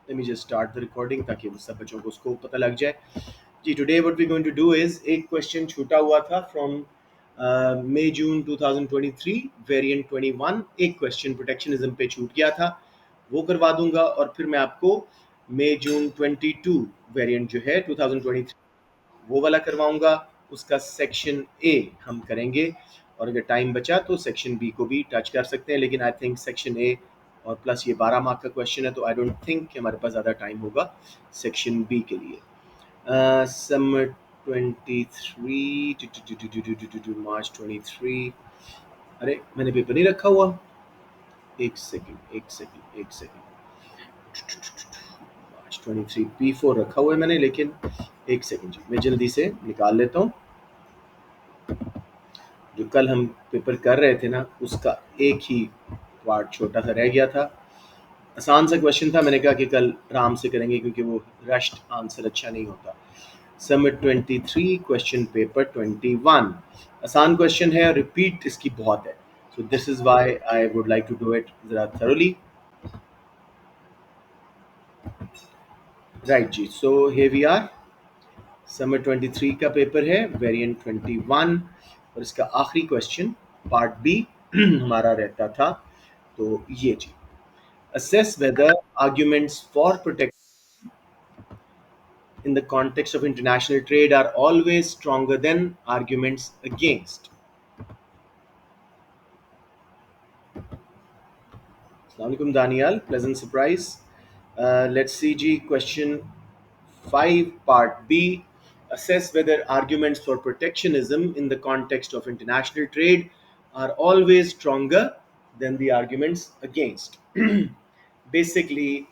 Let me just start the recording ताकि वो सब बच्चों को उसको पता लग जाए जी. Today what we're going to do is एक क्वेश्चन छूटा हुआ था from May June 2023 variant 21. एक क्वेश्चन प्रोटेक्शनिज्म पे छूट गया था, वो करवा दूंगा और फिर मैं आपको May June 22 वेरिएंट जो है 2023 वो वाला करवाऊंगा. उसका सेक्शन ए हम करेंगे और अगर टाइम बचा तो सेक्शन बी को भी टच कर सकते हैं, लेकिन आई थिंक सेक्शन ए और प्लस ये 12 मार्क का क्वेश्चन है तो आई डोंट थिंक कि हमारे पास ज़्यादा टाइम होगा सेक्शन बी के लिए. समर 23 मार्च 23. अरे मैंने पेपर नहीं रखा हुआ, एक सेकंड. मार्च 23 P4 रखा हुआ है मैंने, लेकिन एक सेकंड जी मैं जल्दी से निकाल लेता हूँ. जो कल हम पेपर कर रहे थे ना उसका एक ही पार्ट छोटा सा रह गया था. आसान सा क्वेश्चन था, मैंने कहा कि कल आराम से करेंगे क्योंकि वो रश्ड आंसर अच्छा नहीं होता. समिट 23 क्वेश्चन पेपर 21 आसान क्वेश्चन है, रिपीट इसकी बहुत है, so this is why I would like to do it जरा थरोली. राइट जी, so here we are. Summer 23 का पेपर है, वेरिएंट 21 और इसका आखिरी क्वेश्चन पार्ट बी हमारा रहता था. तो ये जी, assess whether arguments for protection in the context of international trade are always stronger than arguments against. Assalamualaikum Daniel, pleasant surprise. Let's see G, question 5 part B. Assess whether arguments for protectionism in the context of international trade are always stronger than the arguments against. Basically,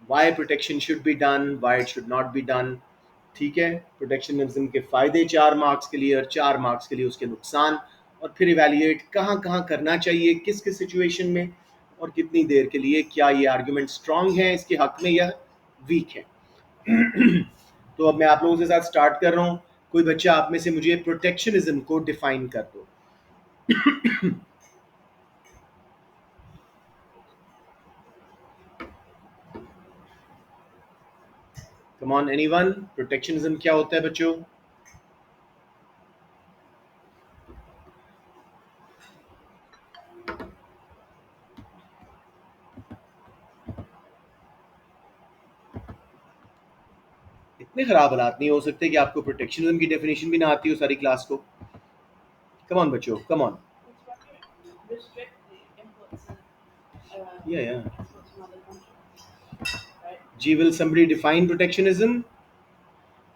why protection should be done, why it should not be done. ठीक है, protectionism के फ़ायदे 4 marks के लिए और 4 marks के लिए उसके नुकसान, और फिर इवेल्युएट कहाँ कहाँ करना चाहिए, किस किस सिचुएशन में और कितनी देर के लिए, क्या ये आर्गुमेंट स्ट्रांग है इसके हक में या वीक है. तो अब मैं आप लोगों के साथ स्टार्ट कर रहा हूँ. कोई बच्चा आप में से मुझे प्रोटेक्शनिज्म को डिफाइन कर दो. कम ऑन एनीवन, प्रोटेक्शनिज्म क्या होता है बच्चों? इतने खराब हालात नहीं हो सकते कि आपको प्रोटेक्शनिज्म की डेफिनेशन भी ना आती हो सारी क्लास को. कम ऑन बच्चों, come on. Yeah. G, will somebody define protectionism?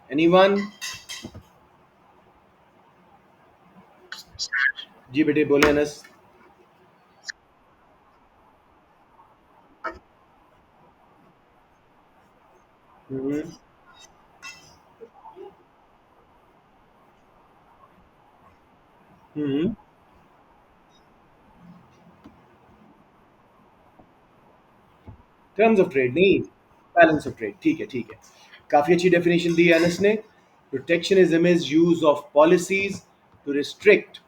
Anyone? जी बेटे बोले अनस. टर्म्स ऑफ ट्रेड नहीं, बैलेंस ऑफ ट्रेड. ठीक है ठीक है, काफ़ी अच्छी डेफिनेशन दी है अनस ने. Protectionism is use of policies to restrict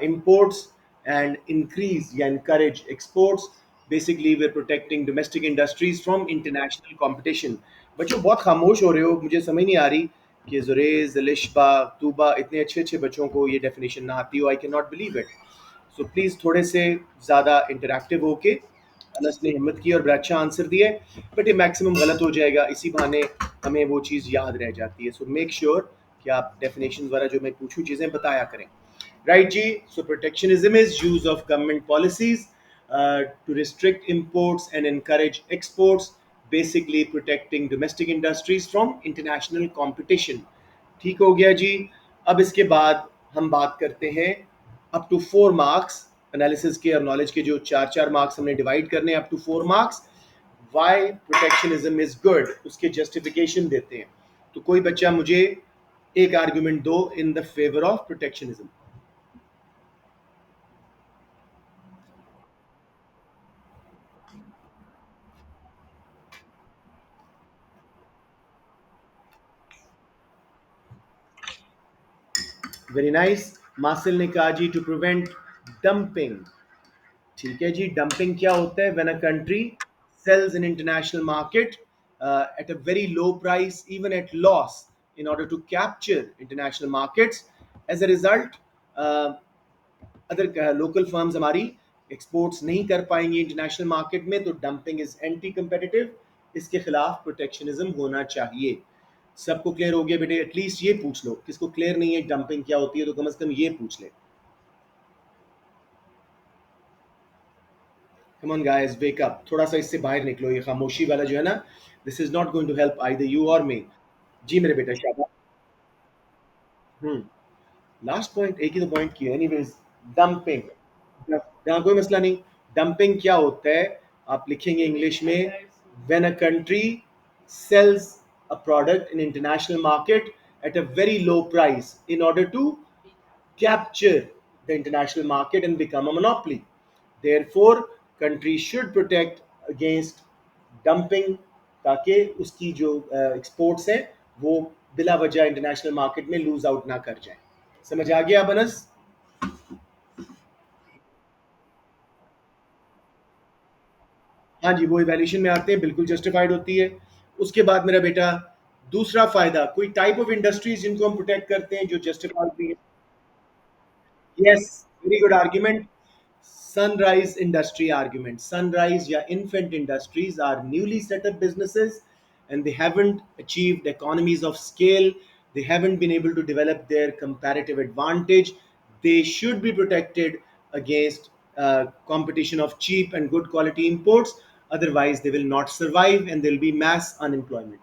imports and increase या encourage exports. Basically we're protecting domestic industries from international competition. बच्चों बहुत खामोश हो रहे हो, मुझे समझ नहीं आ रही कि जुरेज, लिशबा, तूबा इतने अच्छे अच्छे बच्चों को ये डेफिनेशन ना आती हो. I can not believe it. So please थोड़े से ज़्यादा इंटरेक्टिव होके. अनस ने हिम्मत की और बड़ा अच्छा आंसर दिया है, बट ये मैक्सिमम गलत हो जाएगा, इसी बहाने हमें वो चीज़ याद रह जाती है. सो मेक श्योर कि आप डेफिनेशन वगैरह जो मैं पूछूं चीज़ें बताया करें. Right, G? So protectionism is use of government policies to restrict imports and encourage exports, basically protecting domestic industries from international competition. ठीक हो गया जी. अब इसके बाद हम बात करते हैं अप टू 4 मार्क्स एनालिसिस के और नॉलेज के, जो 4 4 मार्क्स हमने डिवाइड करने हैं up to 4 marks. Why protectionism is good, उसके जस्टिफिकेशन देते हैं. तो कोई बच्चा मुझे एक आर्गुमेंट दो in the favour of protectionism. Very nice. मासिल ने कहा जी टू प्रिवेंट डंपिंग. ठीक है जी, डंपिंग क्या होता है? When a country sells in international market at a very low price, even at loss, in order to capture international markets. As a result, uh, other local firms हमारी exports नहीं कर पाएंगी international market में, तो dumping is anti competitive, इसके खिलाफ protectionism होना चाहिए। सबको क्लियर हो गया बेटे? एटलीस्ट ये पूछ लो, किसको क्लियर नहीं है डंपिंग क्या होती है तो कम से कम ये पूछ ले। Come on guys, wake up, थोड़ा सा इससे बाहर निकलो, ये खामोशी वाला जो है ना, this is not going to help either you और मी। जी मेरे बेटा शाबाश। हम्म। लास्ट पॉइंट, एक ही तो पॉइंट किया एनीवेज। डंपिंग, यहाँ कोई मसला नहीं। डंपिंग क्या होता है, आप लिखेंगे इंग्लिश में, when a country sells a product in international market at a very low price in order to capture the international market and become a monopoly. Therefore, countries should protect against dumping, ताकि उसकी जो exports हैं वो बिला वजह international market में lose out ना कर जाए। समझ आ गया बनस? हाँ जी, वो इवैल्यूएशन में आते हैं, बिल्कुल जस्टिफाइड होती है। उसके बाद मेरा बेटा, दूसरा फायदा, कोई टाइप ऑफ इंडस्ट्रीज जिनको हम प्रोटेक्ट करते हैं जो जस्टिफाइड भी है। Yes, very good argument. Sunrise industry argument. Sunrise या infant industries are newly set up businesses and they haven't achieved economies of scale. They haven't been able to develop their comparative advantage. They should be protected against competition of cheap and good quality imports. Otherwise, they will not survive and there will be mass unemployment.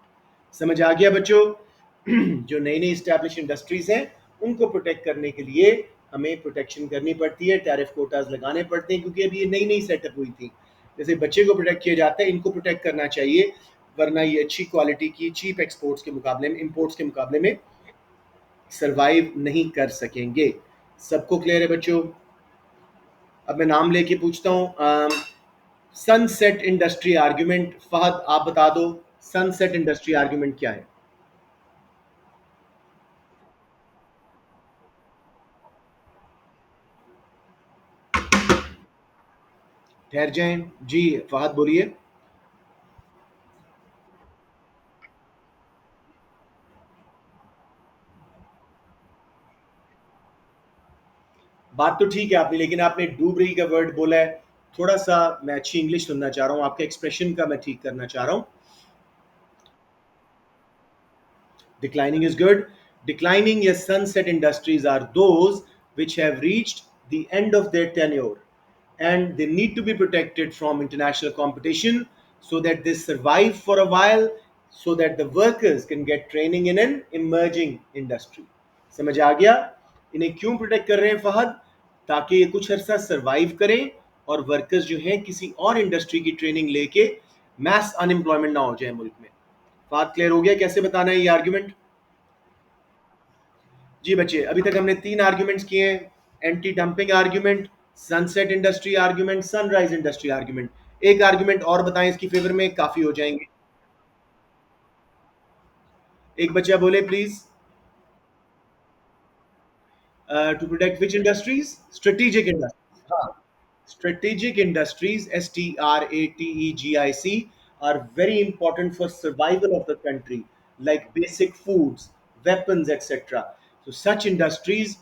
समझ आ गया बच्चों? जो नई नई establish industries हैं उनको protect करने के लिए हमें प्रोटेक्शन करनी पड़ती है, टैरिफ कोटाज लगाने पड़ते हैं, क्योंकि अभी ये नई नई सेटअप हुई थी। जैसे बच्चे को प्रोटेक्ट किया जाता है, इनको प्रोटेक्ट करना चाहिए, वरना ये अच्छी क्वालिटी की चीप एक्सपोर्ट्स के मुकाबले में, इंपोर्ट्स के मुकाबले में सरवाइव नहीं कर सकेंगे। सबको क्लियर है बच्चों? अब मैं नाम लेके पूछता हूँ। सनसेट इंडस्ट्री आर्ग्यूमेंट, फहद आप बता दो, सनसेट इंडस्ट्री आर्ग्यूमेंट क्या है? ठहर जाएं जी, फहद बोलिए। बात तो ठीक है आपने, लेकिन आपने डूब रही का वर्ड बोला है। थोड़ा सा मैं अच्छी इंग्लिश सुनना चाह रहा हूँ, आपके एक्सप्रेशन का मैं ठीक करना चाह रहा हूँ। Declining is good. Declining, yes, sunset industries are those which have reached the end of their tenure and they need to be protected from international competition so that they survive for a while, so that the workers can get training in an emerging industry. समझ आ गया? इन्हें क्यों protect कर रहे हैं फहद? ताकि ये कुछ अरसा सरवाइव करें और वर्कर्स जो हैं किसी और इंडस्ट्री की ट्रेनिंग लेके मैस अनएम्प्लॉयमेंट ना हो जाए मुल्क में। बात क्लियर हो गया कैसे बताना है ये आर्ग्यूमेंट? जी बच्चे, अभी तक हमने तीन आर्ग्यूमेंट्स किए हैं, anti dumping argument, sunset industry argument, sunrise industry argument. एक आर्ग्यूमेंट और बताएं इसकी फेवर में, काफी हो जाएंगे। एक बच्चा बोले please. To protect which industries? Strategic industries, हाँ। Strategic industries, STRATEGIC, are very important for survival of the country, like basic foods, weapons, etc. So such industries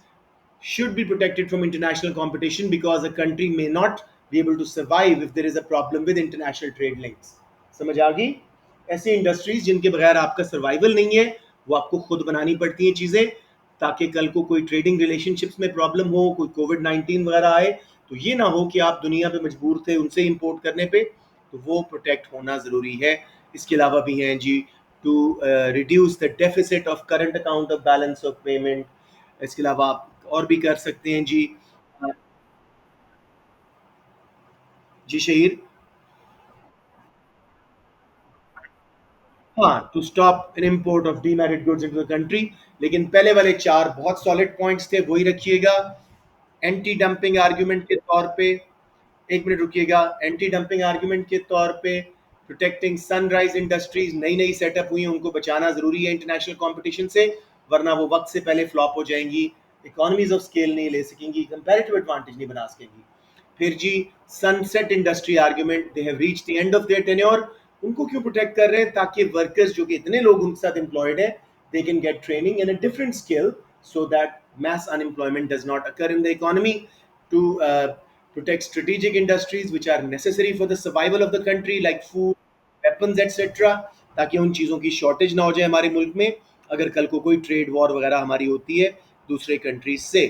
should be protected from international competition because a country may not be able to survive if there is a problem with international trade links. समझ आ गई? ऐसी industries जिनके बगैर आपका survival नहीं है, वो आपको खुद बनानी पड़ती हैं चीज़ें, ताकि कल को कोई ट्रेडिंग रिलेशनशिप्स में प्रॉब्लम हो, कोई कोविड-19 वगैरह आए, तो ये ना हो कि आप दुनिया पे मजबूर थे उनसे इंपोर्ट करने पे। तो वो प्रोटेक्ट होना ज़रूरी है। इसके अलावा भी हैं जी, to reduce the deficit of current account of balance of payment. इसके अलावा आप और भी कर सकते हैं जी। जी शहीर। हाँ, to stop an import of demerit goods into the country. लेकिन पहले वाले चार बहुत सॉलिड पॉइंट्स थे, वही रखिएगा। एंटी डंपिंग आर्ग्यूमेंट के तौर पे, एक मिनट रुकिएगा, एंटी डंपिंग आर्ग्यूमेंट के तौर पे प्रोटेक्टिंग सनराइज इंडस्ट्रीज, नई नई सेटअप हुई हैं, उनको बचाना जरूरी है इंटरनेशनल कंपटीशन से, वरना वो वक्त से पहले फ्लॉप हो जाएंगी, इकोनॉमीज ऑफ स्केल नहीं ले सकेंगी, कंपैरेटिव एडवांटेज नहीं बना सकेंगी। फिर जी, sunset industry argument, they have reached the end of their tenure, उनको क्यों प्रोटेक्ट कर रहे हैं? ताकि वर्कर्स जो कि इतने लोग उनके साथ एम्प्लॉयड है, they can get training in a different skill, so that mass unemployment does not occur in the economy, to protect strategic industries which are necessary for the survival of the country, like food, weapons, etc. ताकि उन चीज़ों की shortage ना हो जाए हमारे मुल्क में, अगर कल को कोई ट्रेड वॉर वगैरह हमारी होती है दूसरे कंट्रीज से,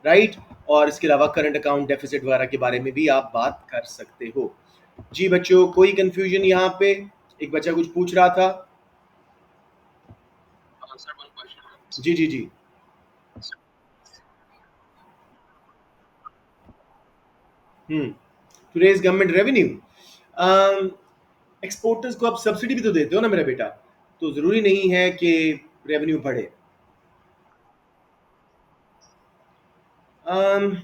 राइट। और इसके अलावा करंट अकाउंट डेफिसिट वगैरह के बारे में भी आप बात कर सकते हो। जी बच्चों, कोई कंफ्यूजन यहाँ पे? एक बच्चा कुछ पूछ रहा था। जी जी जी। To raise government revenue, exporters को आप सब्सिडी भी तो देते हो ना मेरा बेटा, तो जरूरी नहीं है कि रेवेन्यू बढ़े। um,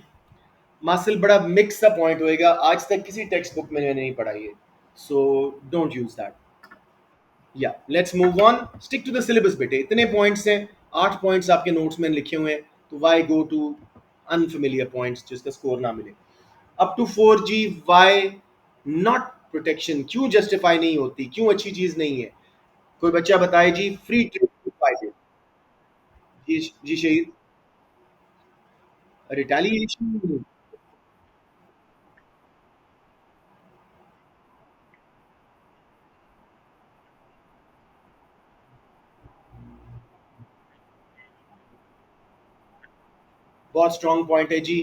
मासिल, बड़ा मिक्स सा पॉइंट होएगा, आज तक किसी टेक्स्ट बुक में मैंने नहीं पढ़ा ये, सो डोंट यूज दैट। या let's move on, stick to the syllabus बेटे, इतने पॉइंट्स हैं, 8 पॉइंट्स आपके नोट्स में लिखे हुए हैं, तो why go to unfamiliar points जिसका स्कोर ना मिले। Up to 4G, why not protection क्यों जस्टिफाई नहीं होती, क्यों अच्छी चीज नहीं है? कोई बच्चा बताए जी, फ्री ट्रेड के फायदे। जी जी शहीद। रिटेलिएशन। बहुत स्ट्रॉन्ग पॉइंट है जी।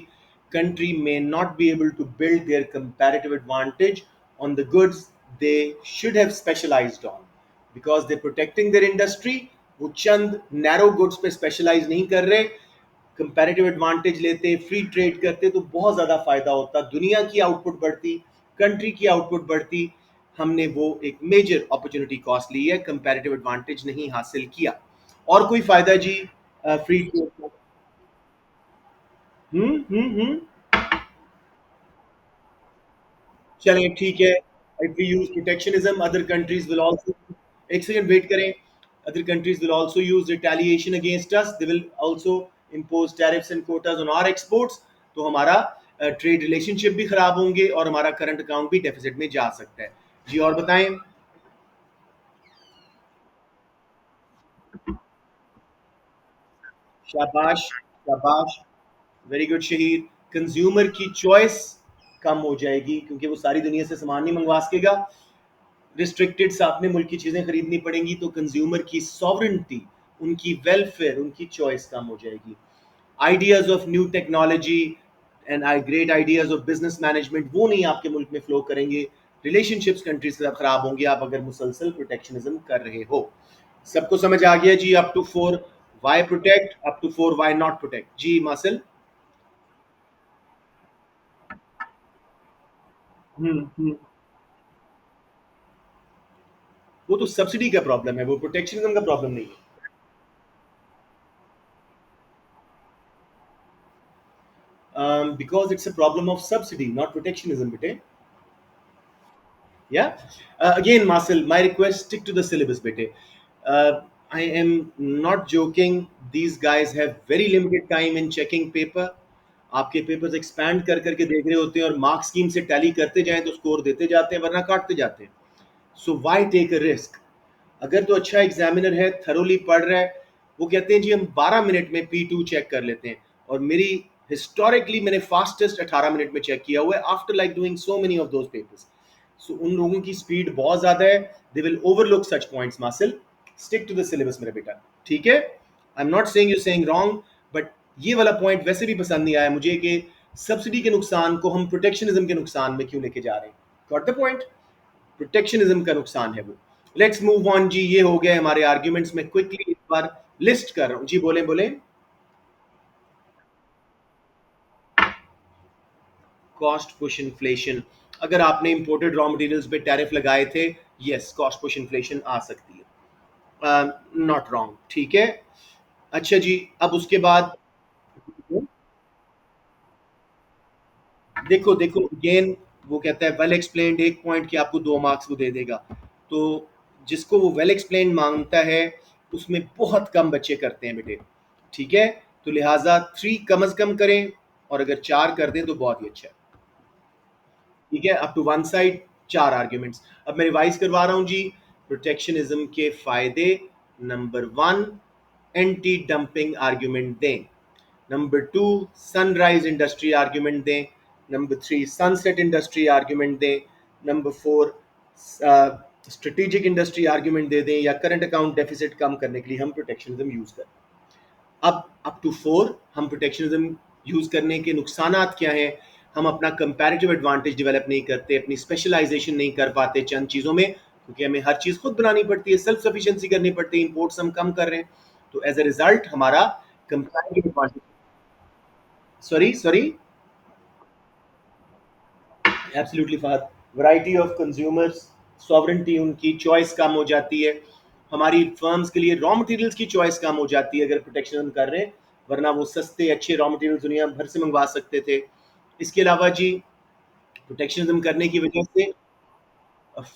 Country may not be able to build their comparative advantage on the goods they should have specialized on, because they protecting their industry. वो चंद नैरो गुड्स पे स्पेशलाइज नहीं कर रहे, कंपैरेटिव एडवांटेज लेते, फ्री ट्रेड करते तो बहुत ज़्यादा फायदा होता, दुनिया की आउटपुट बढ़ती, कंट्री की आउटपुट बढ़ती। हमने वो एक मेजर अपॉर्चुनिटी कॉस्ट ली है, कंपैरेटिव एडवांटेज नहीं हासिल किया। और कोई फायदा जी फ्री ट्रेड का? हम्म। चलें ठीक है। If we use protectionism, other countries will also, एक सेकंड वेट करें, other countries will also use retaliation against us, they will also impose tariffs and quotas on our exports, तो हमारा ट्रेड रिलेशनशिप भी खराब होंगे और हमारा करंट अकाउंट भी डेफिसिट में जा सकता है। जी और बताएं। शाबाश शाबाश, वेरी गुड शहीद। कंज्यूमर की चॉइस कम हो जाएगी क्योंकि वो सारी दुनिया से सामान नहीं मंगवा सकेगा, रिस्ट्रिक्टेड से अपने मुल्क की चीज़ें खरीदनी पड़ेंगी, तो कंज्यूमर की सॉवरेंटी, उनकी वेलफेयर, उनकी चॉइस कम हो जाएगी। Ideas of new technology and I great ideas of business management वो नहीं आपके मुल्क में फ्लो करेंगे। रिलेशनशिप्स कंट्रीज के साथ खराब होंगे आप अगर मुसलसल प्रोटेक्शनिज्म कर रहे हो। सबको समझ आ गया जी? Up to 4 why protect, up to 4 why not protect. जी मासिल। हम्म। वो तो सब्सिडी का प्रॉब्लम है, वो प्रोटेक्शनिज्म का प्रॉब्लम नहीं है। Because it's a problem of subsidy, not protectionism, bete. Yeah. Again, Marcel, my request, stick to the syllabus, bete. I am not joking. These guys have very limited time in checking paper. आपके papers expand कर करके देख रहे होते हैं और mark scheme से tally करते जाएं तो स्कोर देते जाते हैं, वरना काटते जाते हैं। सो वाई टेक अ रिस्क? अगर तो अच्छा एग्जामिनर है, थरोली पढ़ रहा है, वो कहते हैं जी हम 12 मिनट में P2 चेक कर लेते हैं, और मेरी हिस्टोरिकली मैंने फास्टेस्ट 18 मिनट में चेक किया हुआ है after like doing so many of those papers. So उन लोगों की स्पीड बहुत ज्यादा है, they will overlook such points. Masil, stick to the syllabus मेरा बेटा, ठीक है? I am not saying you saying wrong, but ये वाला पॉइंट वैसे भी पसंद नहीं आया मुझे कि सब्सिडी के नुकसान को हम प्रोटेक्शनिज्म के नुकसान में क्यों लेके जा रहे हैं। Got the point? प्रोटेक्शनिज्म का नुकसान है वो। लेट्स मूव ऑन जी, ये हो गए हमारे आर्ग्यूमेंट्स में। क्विकली एक बार लिस्ट कर रहा हूं जी, बोले बोले। कॉस्ट पुश इन्फ्लेशन, अगर आपने इंपोर्टेड रॉ मटेरियल्स पे टैरिफ लगाए थे, यस कॉस्ट पुश इन्फ्लेशन आ सकती है, नॉट रॉन्ग, ठीक है। अच्छा जी, अब उसके बाद देखो देखो अगेन, वो कहता है वेल एक्सप्लेन्ड, एक पॉइंट की आपको 2 मार्क्स वो दे देगा, तो जिसको वो वेल एक्सप्लेन्ड मांगता है उसमें बहुत कम बच्चे करते हैं बेटे, ठीक है? तो लिहाजा 3 कम अज कम करें, और अगर 4 कर दें तो बहुत ही अच्छा है, ठीक है? Up to one side. चार आर्ग्यूमेंट्स। अब मैं रिवाइज करवा रहा हूं जी। प्रोटेक्शनिज्म के फायदे: number one, anti dumping argument दें। Number two, sunrise industry argument दें। Number three, sunset industry argument दें। Number four, strategic industry argument दे दें, या करंट अकाउंट डेफिसिट कम करने के लिए हम प्रोटेक्शनिज्म यूज करें। अब अप टू फोर हम प्रोटेक्शनिज्म यूज करने के नुकसानात क्या हैं? हम अपना कंपैरेटिव एडवांटेज डेवलप नहीं करते, अपनी स्पेशलाइजेशन नहीं कर पाते चंद चीज़ों में, क्योंकि हमें हर चीज़ खुद बनानी पड़ती है, सेल्फ सफिशिएंसी करनी पड़ती है, इंपोर्ट्स हम कम कर रहे हैं, तो एज अ रिजल्ट हमारा comparative advantage. Sorry sorry, absolutely Fahad. Variety of consumers, sovereignty, उनकी चॉइस कम हो जाती है। हमारी फर्म्स के लिए रॉ मटेरियल्स की चॉइस कम हो जाती है अगर प्रोटेक्शन कर रहे हैं, वरना वो सस्ते अच्छे रॉ मटेरियल्स दुनिया भर से मंगवा सकते थे। इसके अलावा जी, प्रोटेक्शनिज्म करने की वजह से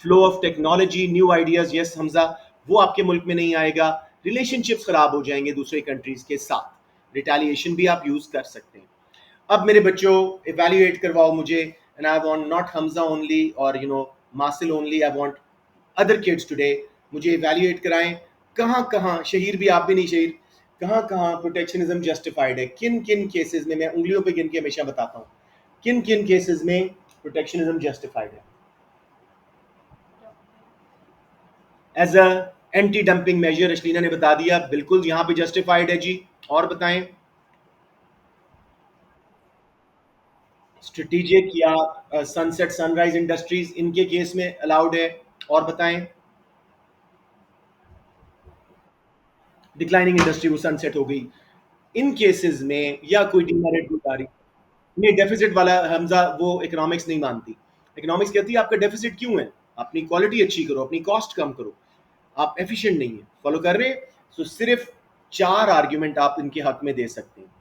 flow of technology, new ideas, yes Hamza, वो आपके मुल्क में नहीं आएगा। रिलेशनशिप्स खराब हो जाएंगे दूसरे कंट्रीज के साथ। रिटेलिएशन भी आप यूज कर सकते हैं। अब मेरे बच्चों, इवेल्युएट करवाओ मुझे, and I want not Hamza only और Masil only, I want other kids today. मुझे इवेल्युएट कराएं, कहाँ कहाँ, शहीर भी आप भी नहीं शहीर, कहाँ कहाँ प्रोटेक्शनिज्म जस्टिफाइड है, किन किन केसेस में, मैं उंगलियों पे गिन के हमेशा बताता हूँ, किन किन केसेस में प्रोटेक्शनिज्म जस्टिफाइड है। As a anti dumping measure, Ashlina ने बता दिया, बिल्कुल यहाँ पे जस्टिफाइड है जी। और बताएं। स्ट्रेटेजिक या सनसेट सनराइज इंडस्ट्रीज, इनके केस में अलाउड है। और बताएं। डिक्लाइनिंग इंडस्ट्री, वो सनसेट हो गई, इन केसेस में, या कोई डीमेरिट उतारी। नहीं, डेफिसिट वाला हमजा वो इकोनॉमिक्स नहीं मानती। इकोनॉमिक्स कहती है आपका डेफिसिट क्यों है, अपनी क्वालिटी अच्छी करो, अपनी कॉस्ट कम करो, आप एफिशिएंट नहीं है, फॉलो कर रहे हैं। तो सिर्फ चार आर्ग्यूमेंट आप इनके हक में दे सकते हैं: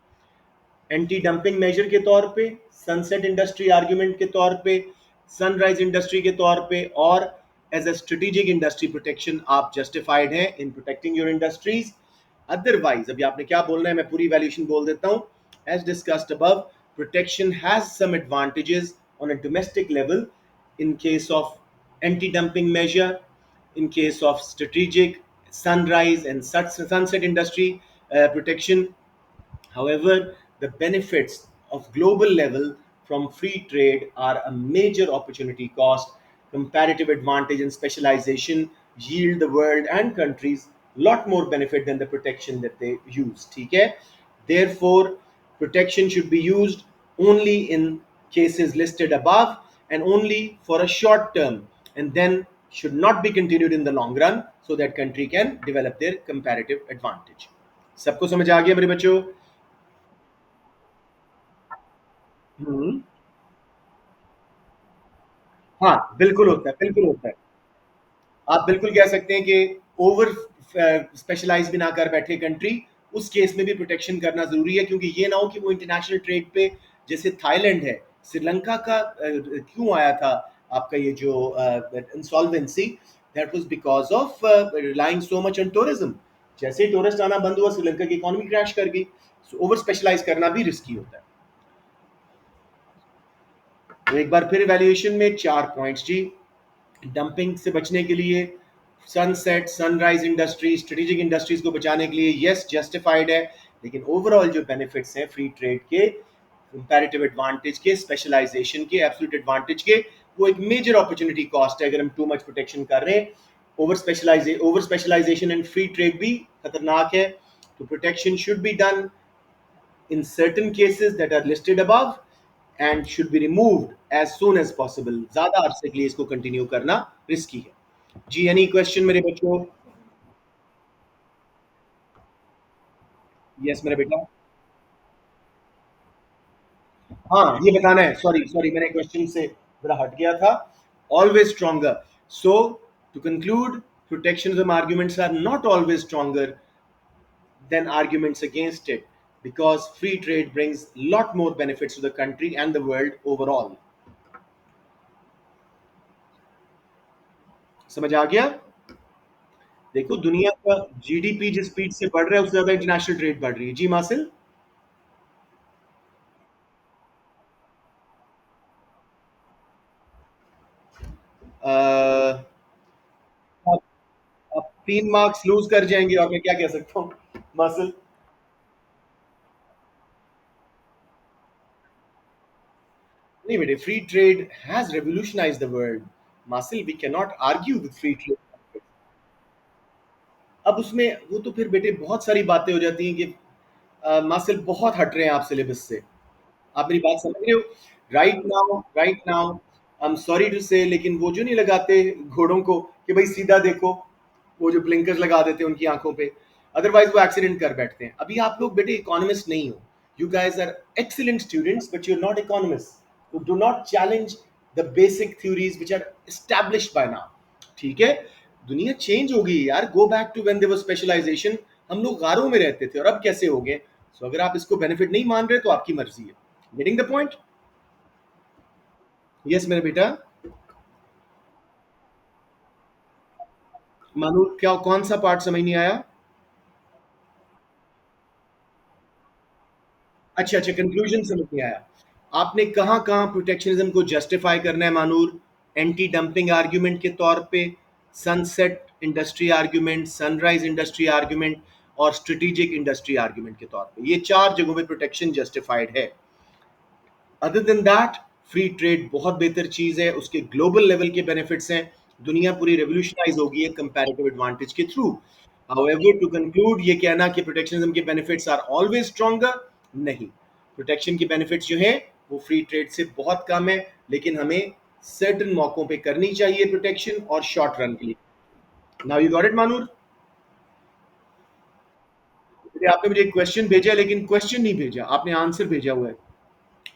एंटी डंपिंग मेजर के तौर पे, सनसेट इंडस्ट्री आर्ग्यूमेंट के तौर पे, सनराइज इंडस्ट्री के तौर पे, और as a strategic industry protection आप जस्टिफाइड हैं in protecting your industries. Otherwise, अभी आपने क्या बोलना है, मैं पूरी वैल्यूएशन बोल देता हूं। As discussed above, protection has some advantages on a domestic level in case of anti-dumping measure, in case of strategic, sunrise and sunset industry protection. However, the benefits of global level from free trade are a major opportunity cost, comparative advantage, and specialization yield the world and countries lot more benefit than the protection that they use. ठीक है? Therefore, protection should be used only in cases listed above and only for a short term, and then should not be continued in the long run so that country can develop their comparative advantage. सबको समझ आ गया मेरे बच्चों? हम्म। हाँ, बिल्कुल होता है, बिल्कुल होता है। आप बिल्कुल कह सकते हैं कि ओवर स्पेशलाइज भी ना कर बैठे कंट्री, उस केस में भी प्रोटेक्शन करना जरूरी है, क्योंकि ये ना हो कि वो इंटरनेशनल ट्रेड पे, जैसे थाईलैंड है, श्रीलंका का क्यों आया था आपका ये जो insolvency, that was because of relying so much on tourism. जैसे ही टूरिस्ट आना बंद हुआ, श्रीलंका की इकोनॉमी क्रैश कर गई। ओवर स्पेशलाइज करना भी रिस्की होता है। तो एक बार फिर वैल्यूएशन में चार पॉइंट्स जी। डंपिंग से बचने के लिए, sunset sunrise industry, strategic industries को बचाने के लिए यस जस्टिफाइड है, लेकिन ओवरऑल जो बेनिफिट्स हैं फ्री ट्रेड के, कंपैरेटिव एडवांटेज के, स्पेशलाइजेशन के, एब्सोल्यूट एडवांटेज के, वो एक मेजर अपॉर्चुनिटी कॉस्ट है अगर हम टू मच प्रोटेक्शन कर रहे हैं। Over specialization and free trade भी खतरनाक है। तो protection should be done in certain cases that are listed above and should be removed as soon as possible। ज्यादा अरसे के लिए इसको कंटिन्यू करना रिस्की है जी। एनी क्वेश्चन मेरे बच्चों? यस मेरे बेटा। हाँ, ये बताना है, सॉरी सॉरी, मैंने क्वेश्चन से जरा हट गया था। Always stronger, so to conclude, protectionism arguments are not always stronger than arguments against it, because free trade brings lot more benefits to the country and the world overall। समझ आ गया? देखो, दुनिया का जीडीपी जिस स्पीड से बढ़ रहा है, उससे ज्यादा इंटरनेशनल ट्रेड बढ़ रही है जी मासिल। 3 मार्क्स लूज कर जाएंगे और मैं क्या कह सकता हूँ मसल। नहीं बेटे, free trade has revolutionize the world. Masil, we can not argue with free trade. अब उसमें वो तो फिर बेटे बहुत सारी बातें हो जाती हैं कि मासिल बहुत हट रहे हैं आप सिलेबस से। आप मेरी बात समझ रहे हो? Right now I am sorry to say, लेकिन वो जो नहीं लगाते घोड़ों को कि भाई सीधा देखो, वो जो ब्लिंकर्स लगा देते हैं उनकी आंखों पे, अदरवाइज वो एक्सीडेंट कर बैठते हैं। अभी आप लोग बेटे इकोनॉमिस्ट नहीं हो। You guys are excellent students but you are not economists. Do not challenge the basic theories which are established by now. ठीक है? दुनिया चेंज हो गई यार। Go back to when there was specialization. हम लोग गारों में रहते थे और अब कैसे हो गए? सो अगर आप इसको बेनिफिट नहीं मान रहे तो आपकी मर्जी है। Getting the point? यस मेरा बेटा। मानो क्या, कौन सा पार्ट समझ नहीं आया? अच्छा अच्छा, कंक्लूजन समझ नहीं आया। आपने कहाँ कहाँ प्रोटेक्शनिज्म को जस्टिफाई करना है मानूर? एंटी डंपिंग आर्ग्यूमेंट के तौर पे, sunset industry argument, sunrise industry argument और स्ट्रेटेजिक इंडस्ट्री आर्ग्यूमेंट के तौर पे, ये 4 जगहों पे प्रोटेक्शन जस्टिफाइड है। Other than that, free trade बहुत बेहतर चीज है, उसके ग्लोबल लेवल के बेनिफिट्स हैं। दुनिया पूरी रेवोल्यूशनाइज हो गई है कंपैरेटिव एडवांटेज के थ्रू। हाउएवर टू कंक्लूड, ये कहना कि प्रोटेक्शनिज्म के बेनिफिट्स आर ऑलवेज स्ट्रॉन्गर, नहीं। प्रोटेक्शन के बेनिफिट्स जो हैं वो फ्री ट्रेड से बहुत कम है, लेकिन हमें सर्टेन मौकों पे करनी चाहिए प्रोटेक्शन और शॉर्ट रन के लिए। Now you got it Manur? आपने मुझे एक क्वेश्चन भेजा है, लेकिन क्वेश्चन नहीं भेजा आपने, आंसर भेजा हुआ है।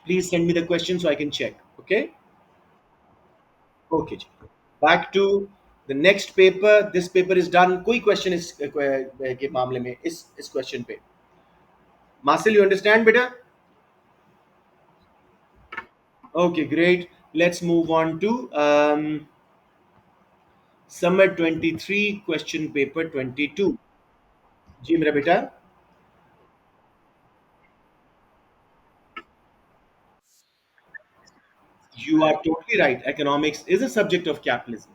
Please send me the question so I can check. Okay okay जी। Back to the next paper. This paper is done. कोई क्वेश्चन इस के मामले में, इस क्वेश्चन पे? मासिल, यू अंडरस्टैंड बेटा? Okay great. Let's move on to summer 23 question paper 22। जी मेरा बेटा। You are totally right, economics is a subject of capitalism।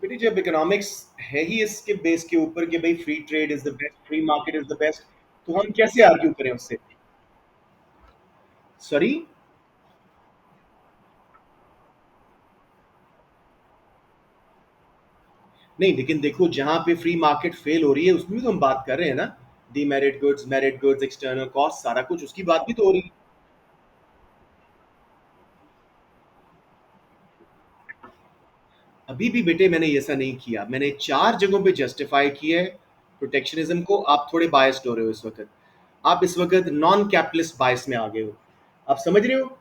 बेटी जब इकोनॉमिक्स है ही इसके बेस के ऊपर कि भाई free trade is the best, free market is the best, तो हम कैसे आर्ग्यू करें उससे? सॉरी? नहीं, लेकिन देखो जहां पे फ्री मार्केट फेल हो रही है उसमें भी तो हम बात कर रहे हैं ना। Demerit goods, merit goods, external cost, सारा कुछ उसकी बात भी तो हो रही है। अभी भी बेटे मैंने ऐसा नहीं किया, मैंने 4 जगहों पे जस्टिफाई किया है प्रोटेक्शनिज्म को। आप थोड़े बायस्ड हो रहे हो इस वक्त। आप इस वक्त नॉन कैपिटलिस्ट बायस में आ गए हो। आप समझ रहे हो?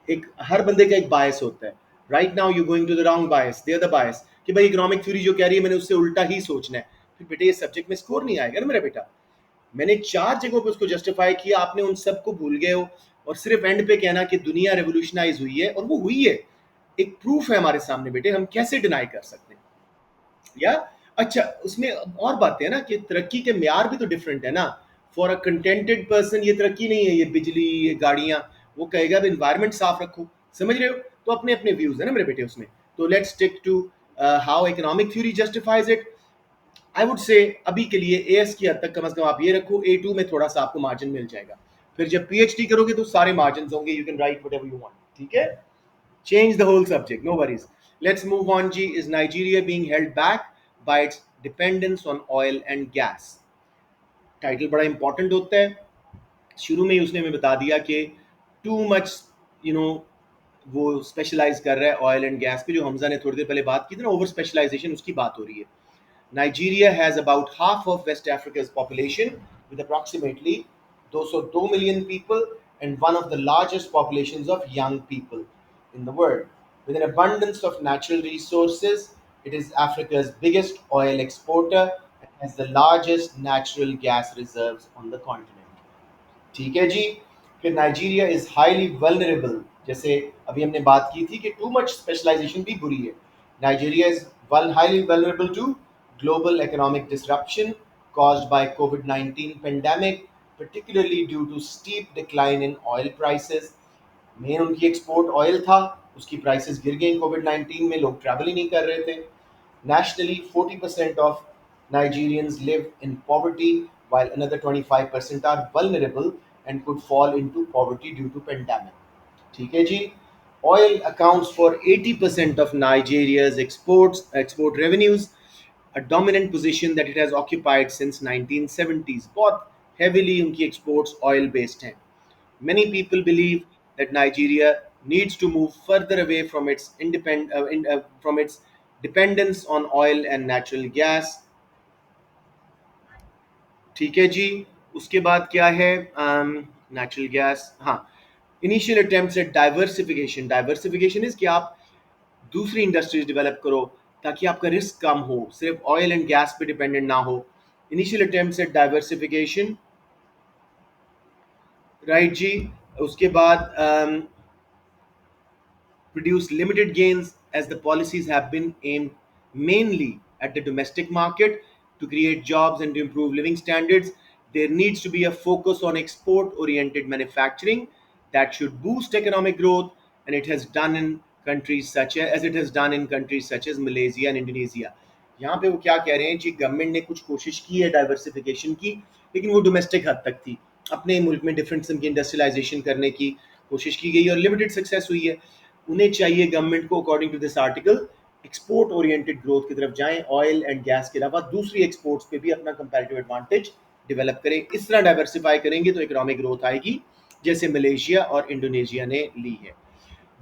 एक हर बंदे का एक बायस होता है। Right now you going to the wrong bias, they are the bias, कि भाई इकोनॉमिक थ्योरी जो कह रही है मैंने उससे उल्टा ही सोचना है। फिर बेटे ये सब्जेक्ट में स्कोर नहीं आएगा ना मेरा बेटा। मैंने 4 जगहों पे उसको जस्टिफाई किया, आपने उन सबको भूल गए हो और सिर्फ एंड पे कहना कि दुनिया रेवोल्यूशनाइज हुई है, और वो हुई है। एक प्रूफ है हमारे सामने बेटे, हम कैसे डिनाई कर सकते हैं? या अच्छा, उसमें और बातें हैं ना कि तरक्की के म्यार भी तो डिफरेंट है ना। फॉर अ कंटेंटेड पर्सन ये तरक्की नहीं है, ये बिजली, ये गाड़ियां। वो कहेगा एनवायरमेंट साफ रखो। समझ रहे हो? तो अपने अपने व्यूज है ना मेरे बेटे उसमें। तो let's stick to how economic theory justifies it. I would say अभी के लिए एएस की हद तक कम से कम आप ये रखो, ए टू में थोड़ा सा आपको मार्जिन मिल जाएगा। फिर जब पीएचडी करोगे तो सारे मार्जिन होंगे, you can write whatever you want. ठीक है? Change the whole subject, no worries. Let's move on G. Is Nigeria being held back by its dependence on oil and gas? Title बड़ा important होता है। शुरू में ही उसने हमें बता दिया कि टू मच, यू नो, वो स्पेशलाइज कर रहा है ऑयल एंड गैस पे। जो हमजा ने थोड़ी देर पहले बात की थी ना, ओवर स्पेशलाइजेशन, उसकी बात हो रही है। Nigeria has about half of West Africa's population, with approximately 202 million people, and one of the largest populations of young people in the world. With an abundance of natural resources, it is Africa's biggest oil exporter and has the largest natural gas reserves on the continent. ठीक है जी। फिर Nigeria is highly vulnerable. जैसे अभी हमने बात की थी कि टू मच स्पेशलाइजेशन भी बुरी है। Nigeria is highly vulnerable to global economic disruption caused by COVID-19 pandemic, particularly due to steep decline in oil prices. Main उनकी एक्सपोर्ट ऑयल था, उसकी प्राइसेस गिर गई कोविड 19 में, लोग ट्रैवल ही नहीं कर रहे थे. Nationally, 40% of Nigerians live in poverty, while another 25% are vulnerable and could fall into poverty due to pandemic. ठीक है जी. Oil accounts for 80% of Nigeria's export revenues, a dominant position that it has occupied since 1970s. बहुत heavily उनकी exports oil based हैं. Many people believe that Nigeria needs to move further away from from its dependence on oil and natural gas. ठीक है जी. उसके बाद क्या है? Natural gas. हाँ. Initial attempts at diversification is कि आप दूसरी इंडस्ट्रीज डेवलप करो ताकि आपका रिस्क कम हो, सिर्फ ऑयल एंड गैस पे डिपेंडेंट ना हो. Initial attempts at diversification. Right जी. उसके बाद produce limited gains as the policies have been aimed mainly at the domestic market to create jobs and to improve living standards. There needs to be a focus on export oriented manufacturing that should boost economic growth, and it has done in countries as it has done in countries such as Malaysia and Indonesia. यहाँ पे वो क्या कह रहे हैं जी, government ने कुछ कोशिश की है डाइवर्सिफिकेशन की, लेकिन वो डोमेस्टिक हद तक थी. अपने मुल्क में डिफरेंट किस्म की इंडस्ट्रियलाइजेशन करने की कोशिश की गई और लिमिटेड सक्सेस हुई है. उन्हें चाहिए गवर्नमेंट को, according to this article, export oriented growth की तरफ जाएं. ऑयल एंड गैस के अलावा दूसरी एक्सपोर्ट्स पे भी अपना कंपैरेटिव एडवांटेज डेवलप करें. इस तरह डाइवर्सिफाई करेंगे तो इकोनॉमिक ग्रोथ आएगी, जैसे मलेशिया और इंडोनेशिया ने ली है.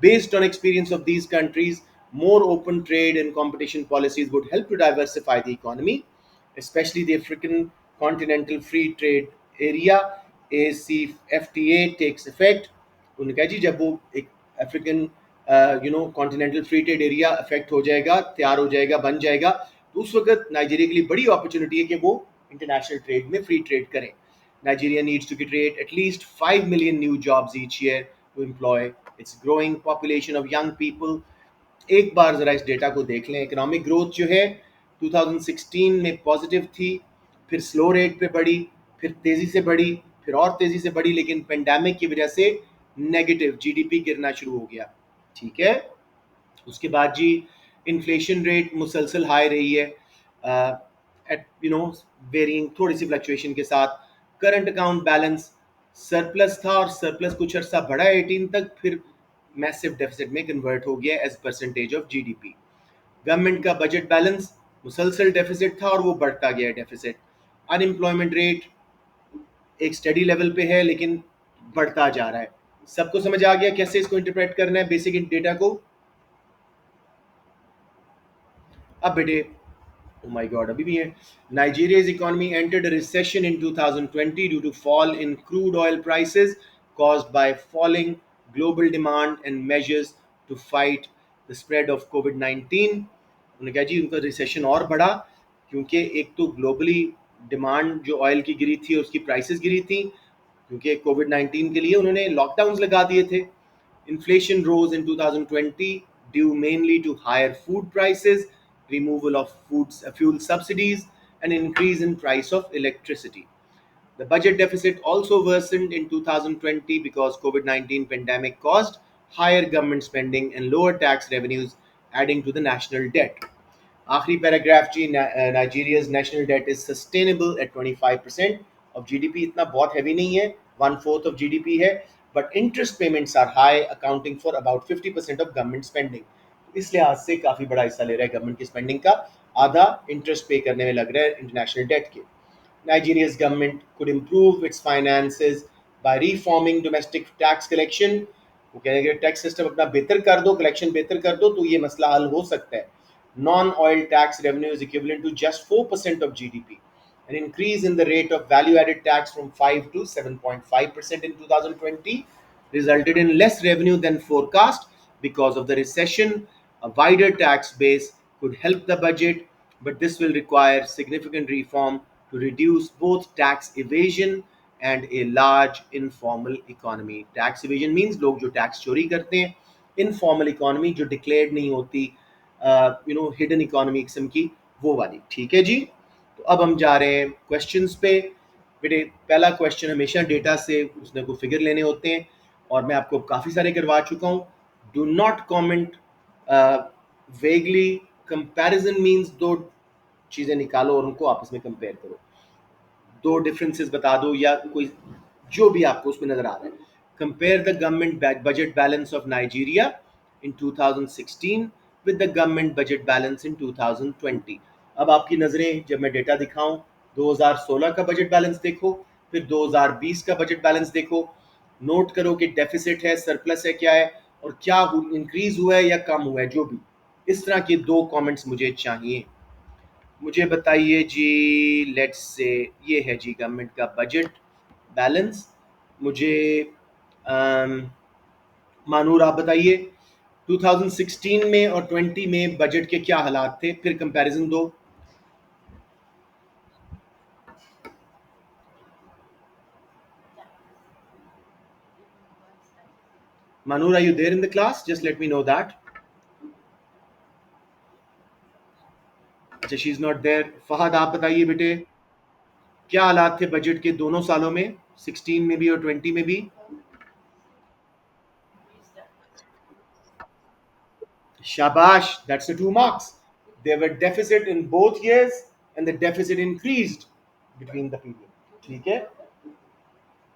Based on experience of these countries, more open trade and competition policies would help to diversify the economy, especially the African Continental Free Trade Area (ACFTA) takes effect. उन्होंने कहा जी जब वो एक African continental free trade area affect हो जाएगा, तैयार हो जाएगा, बन जाएगा, तो उस वक्त नाइजीरिया के लिए बड़ी अपॉर्चुनिटी है कि वो इंटरनेशनल ट्रेड में फ्री ट्रेड करें. Nigeria needs to create at least 5 million new jobs each year to employ its growing population of young people. एक बार जरा इस डेटा को देख लें. इकोनॉमिक ग्रोथ जो है 2016 में पॉजिटिव थी, फिर स्लो रेट पे बढ़ी, फिर तेजी से बढ़ी, फिर और तेजी से बढ़ी, लेकिन पेंडेमिक की वजह से नेगेटिव जीडीपी गिरना शुरू हो गया. ठीक है. उसके बाद जी इन्फ्लेशन रेट मुसलसल हाई रही है, एट वेरिंग थोड़ी सी फ्लक्चुएशन के साथ. करंट अकाउंट बैलेंस सरप्लस था और सरप्लस कुछ अर्सा बढ़ा 18 तक, फिर मैसिव डेफिसिट में कन्वर्ट हो गया as percentage of GDP. Government का बजट बैलेंस मुसलसल डेफिसिट था और वो बढ़ता गया डेफिसिट. अनएम्प्लॉयमेंट रेट एक स्टडी लेवल पे है लेकिन बढ़ता जा रहा है. सबको समझ आ गया कैसे इसको इंटरप्रेट करना है बेसिक डेटा को? अब बेटे, oh my god, अभी भी है. Nigeria's economy entered a recession in 2020 due to fall in crude oil prices caused by falling global demand and measures to fight the spread of COVID-19. उन्होंने कहा जी उनका recession और बढ़ा क्योंकि एक तो ग्लोबली डिमांड जो ऑयल की गिरी थी और उसकी प्राइसेस गिरी थी, क्योंकि कोविड 19 के लिए उन्होंने लॉकडाउन लगा दिए थे. Inflation rose in 2020 due mainly to higher food prices, removal of fuel subsidies, and increase in price of electricity. The budget deficit also worsened in 2020 because COVID-19 pandemic caused higher government spending and lower tax revenues, adding to the national debt. आखिरी paragraph जी, Nigeria's national debt is sustainable at 25% of GDP. इतना बहुत heavy नहीं है, 1/4 of GDP है, but interest payments are high, accounting for about 50% of government spending. इस लिहाज से काफ़ी बड़ा हिस्सा ले रहा है गवर्नमेंट की स्पेंडिंग का, आधा इंटरेस्ट पे करने में लग रहा है इंटरनेशनल डेट के. Nigeria's government could improve its finances by reforming domestic tax collection. वो कह रहे हैं टैक्स सिस्टम अपना बेहतर कर दो, कलेक्शन बेहतर कर दो, तो ये मसला हल हो सकता है. Non-oil tax revenue is equivalent to just 4% of GDP. An increase in the rate of value-added tax from 5 to 7.5% in 2020 resulted in less revenue than forecast because of the recession. A wider tax base could help the budget, but this will require significant reform to reduce both tax evasion and a large informal economy. Tax evasion means लोग जो tax चोरी करते हैं, informal economy जो declared नहीं होती, hidden economy किस्म की, वो वाली. ठीक है जी. तो अब हम जा रहे हैं क्वेश्चंस पे. बेटे पहला क्वेश्चन हमेशा डेटा से उसने को फिगर लेने होते हैं, और मैं आपको काफ़ी सारे करवा चुका हूँ. Do not comment vaguely. Comparison means दो चीज़ें निकालो और उनको आपस में कंपेयर करो, दो डिफरेंसेस बता दो या कोई जो भी आपको उसमें नजर आ रहा है. Compare the government budget balance of Nigeria in 2016 with the government budget balance इन 2020. अब आपकी नज़रें जब मैं डेटा दिखाऊं, 2016 का बजट बैलेंस देखो, फिर 2020 का बजट बैलेंस देखो. नोट करो कि डेफिसिट है, सरप्लस है, क्या है, और क्या इंक्रीज हुआ है या कम हुआ है, जो भी. इस तरह के दो कमेंट्स मुझे चाहिए. मुझे बताइए जी. लेट्स से ये है जी गवर्नमेंट का बजट बैलेंस. मुझे अम, मानूर आप बताइए 2016 में और 20 में बजट के क्या हालात थे, फिर कंपैरिजन दो. Manoor, are you there in the class? Just let me know that. अच्छा, she is not there. Fahad आप बताइए बेटे, क्या हालात थे बजट के दोनों सालों में, 16 में भी और 20 में भी? Shabash, that's the 2 marks. There were deficit in both years and the deficit increased between the period. ठीक है.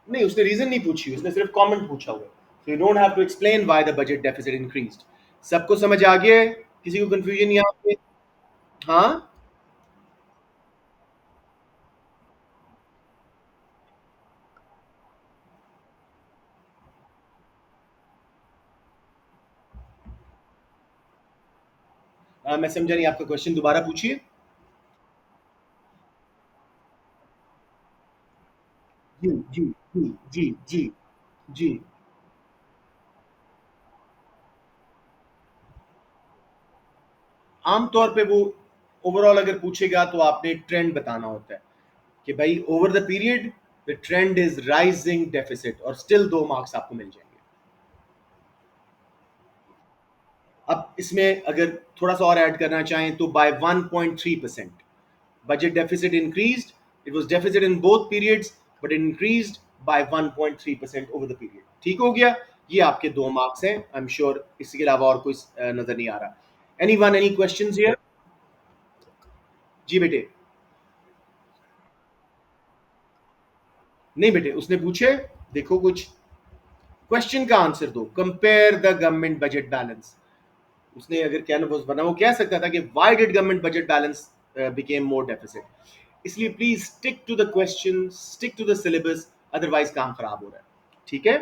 नहीं, उसने रीजन नहीं पूछी, उसने सिर्फ कमेंट पूछा हुआ है. So you don't have to explain why the budget deficit increased. सबको समझ आ गया है? किसी को कंफ्यूजन यहाँ पे? हाँ. मैं समझा नहीं, आपका क्वेश्चन दोबारा पूछिए. जी जी जी जी जी जी. आमतौर पे वो ओवरऑल अगर पूछेगा तो आपने ट्रेंड बताना होता है कि भाई over the period the trend is rising deficit, और स्टिल 2 मार्क्स आपको मिल जाएंगे. अब इसमें अगर थोड़ा सा और ऐड करना चाहें तो by 1.3% budget deficit increased. It was deficit in both periods but increased by 1.3% over the period. ठीक हो गया. ये आपके 2 मार्क्स हैं. आई एम श्योर इसके अलावा और कोई नजर नहीं आ रहा. Anyone, any questions here? जी बेटे. नहीं बेटे, उसने पूछे. देखो कुछ क्वेश्चन का आंसर दो. Compare the government budget balance. उसने अगर कहना बना, वो कह सकता था कि why did government budget balance became more deficit. इसलिए please stick to the question, stick to the syllabus, otherwise काम खराब हो रहा है. ठीक है.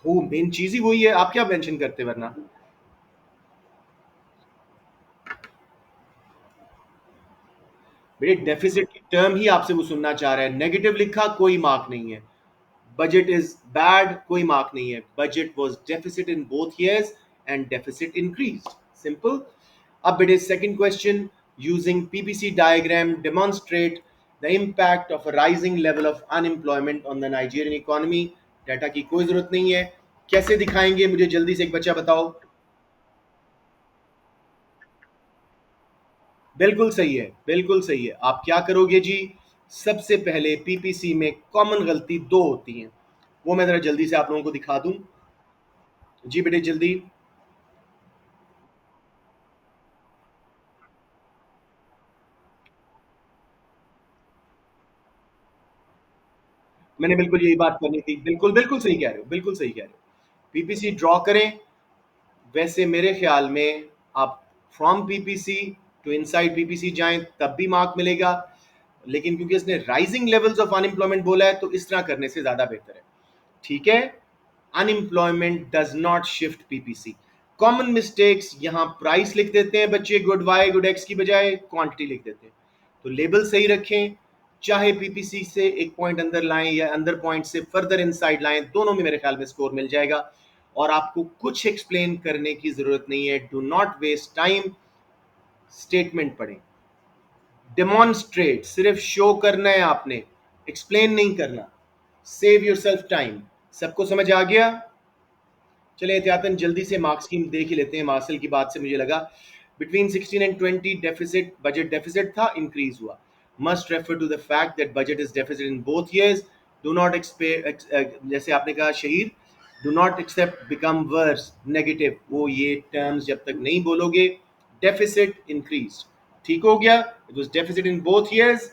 वो मेन चीज ही वही है, आप क्या मेंशन करते वरना. बेटे डेफिसिट की टर्म ही आपसे वो सुनना चाह रहा है. नेगेटिव लिखा, कोई मार्क नहीं है. बजट इज बैड, कोई मार्क नहीं है. Budget was deficit in both years and deficit increased. Simple. अब बेटे second question. Using PPC diagram demonstrate the impact of a rising level of unemployment on the Nigerian economy. Data की कोई जरूरत नहीं है. कैसे दिखाएंगे मुझे जल्दी से एक बच्चा बताओ. बिल्कुल सही है, बिल्कुल सही है. आप क्या करोगे जी. सबसे पहले पीपीसी में कॉमन गलती दो होती हैं, वो मैं जरा जल्दी से आप लोगों को दिखा दूं. जी बेटे जल्दी. मैंने बिल्कुल यही बात करनी थी. बिल्कुल बिल्कुल सही कह रहे हो, बिल्कुल सही कह रहे हो. पीपीसी ड्रॉ करें. वैसे मेरे ख्याल में आप from PPC to inside PPC जाएं तब भी मार्क मिलेगा, लेकिन क्योंकि इसने राइजिंग लेवल्स ऑफ अनएम्प्लॉयमेंट बोला है तो इस तरह करने से ज्यादा बेहतर है. ठीक है. Unemployment does not shift PPC. Common mistakes, यहाँ प्राइस लिख देते हैं बच्चे गुड वाई गुड एक्स की बजाय क्वांटिटी लिख देते हैं. तो लेबल सही रखें. चाहे पीपीसी से एक पॉइंट अंदर लाएं या अंदर पॉइंट से फर्दर इनसाइड लाएं, दोनों में मेरे ख्याल में स्कोर मिल जाएगा. और आपको कुछ एक्सप्लेन करने की जरूरत नहीं है. Do not waste time. Statement पढ़ें. डेमोन्स्ट्रेट सिर्फ शो करना है आपने, एक्सप्लेन नहीं करना. Save yourself time. सबको समझ आ गया? चले एहतियातन जल्दी से मार्क्स की देख ही लेते हैं. मार्क्सिल की बात से मुझे लगा Between 16 and 20 deficit, budget deficit था, increase हुआ. Must refer to the fact that budget is deficit in both years. Do not expect, जैसे आपने कहा शहीद, do not accept become worse negative, वो ये terms जब तक नहीं बोलोगे, deficit increased. ठीक हो गया, it was deficit in both years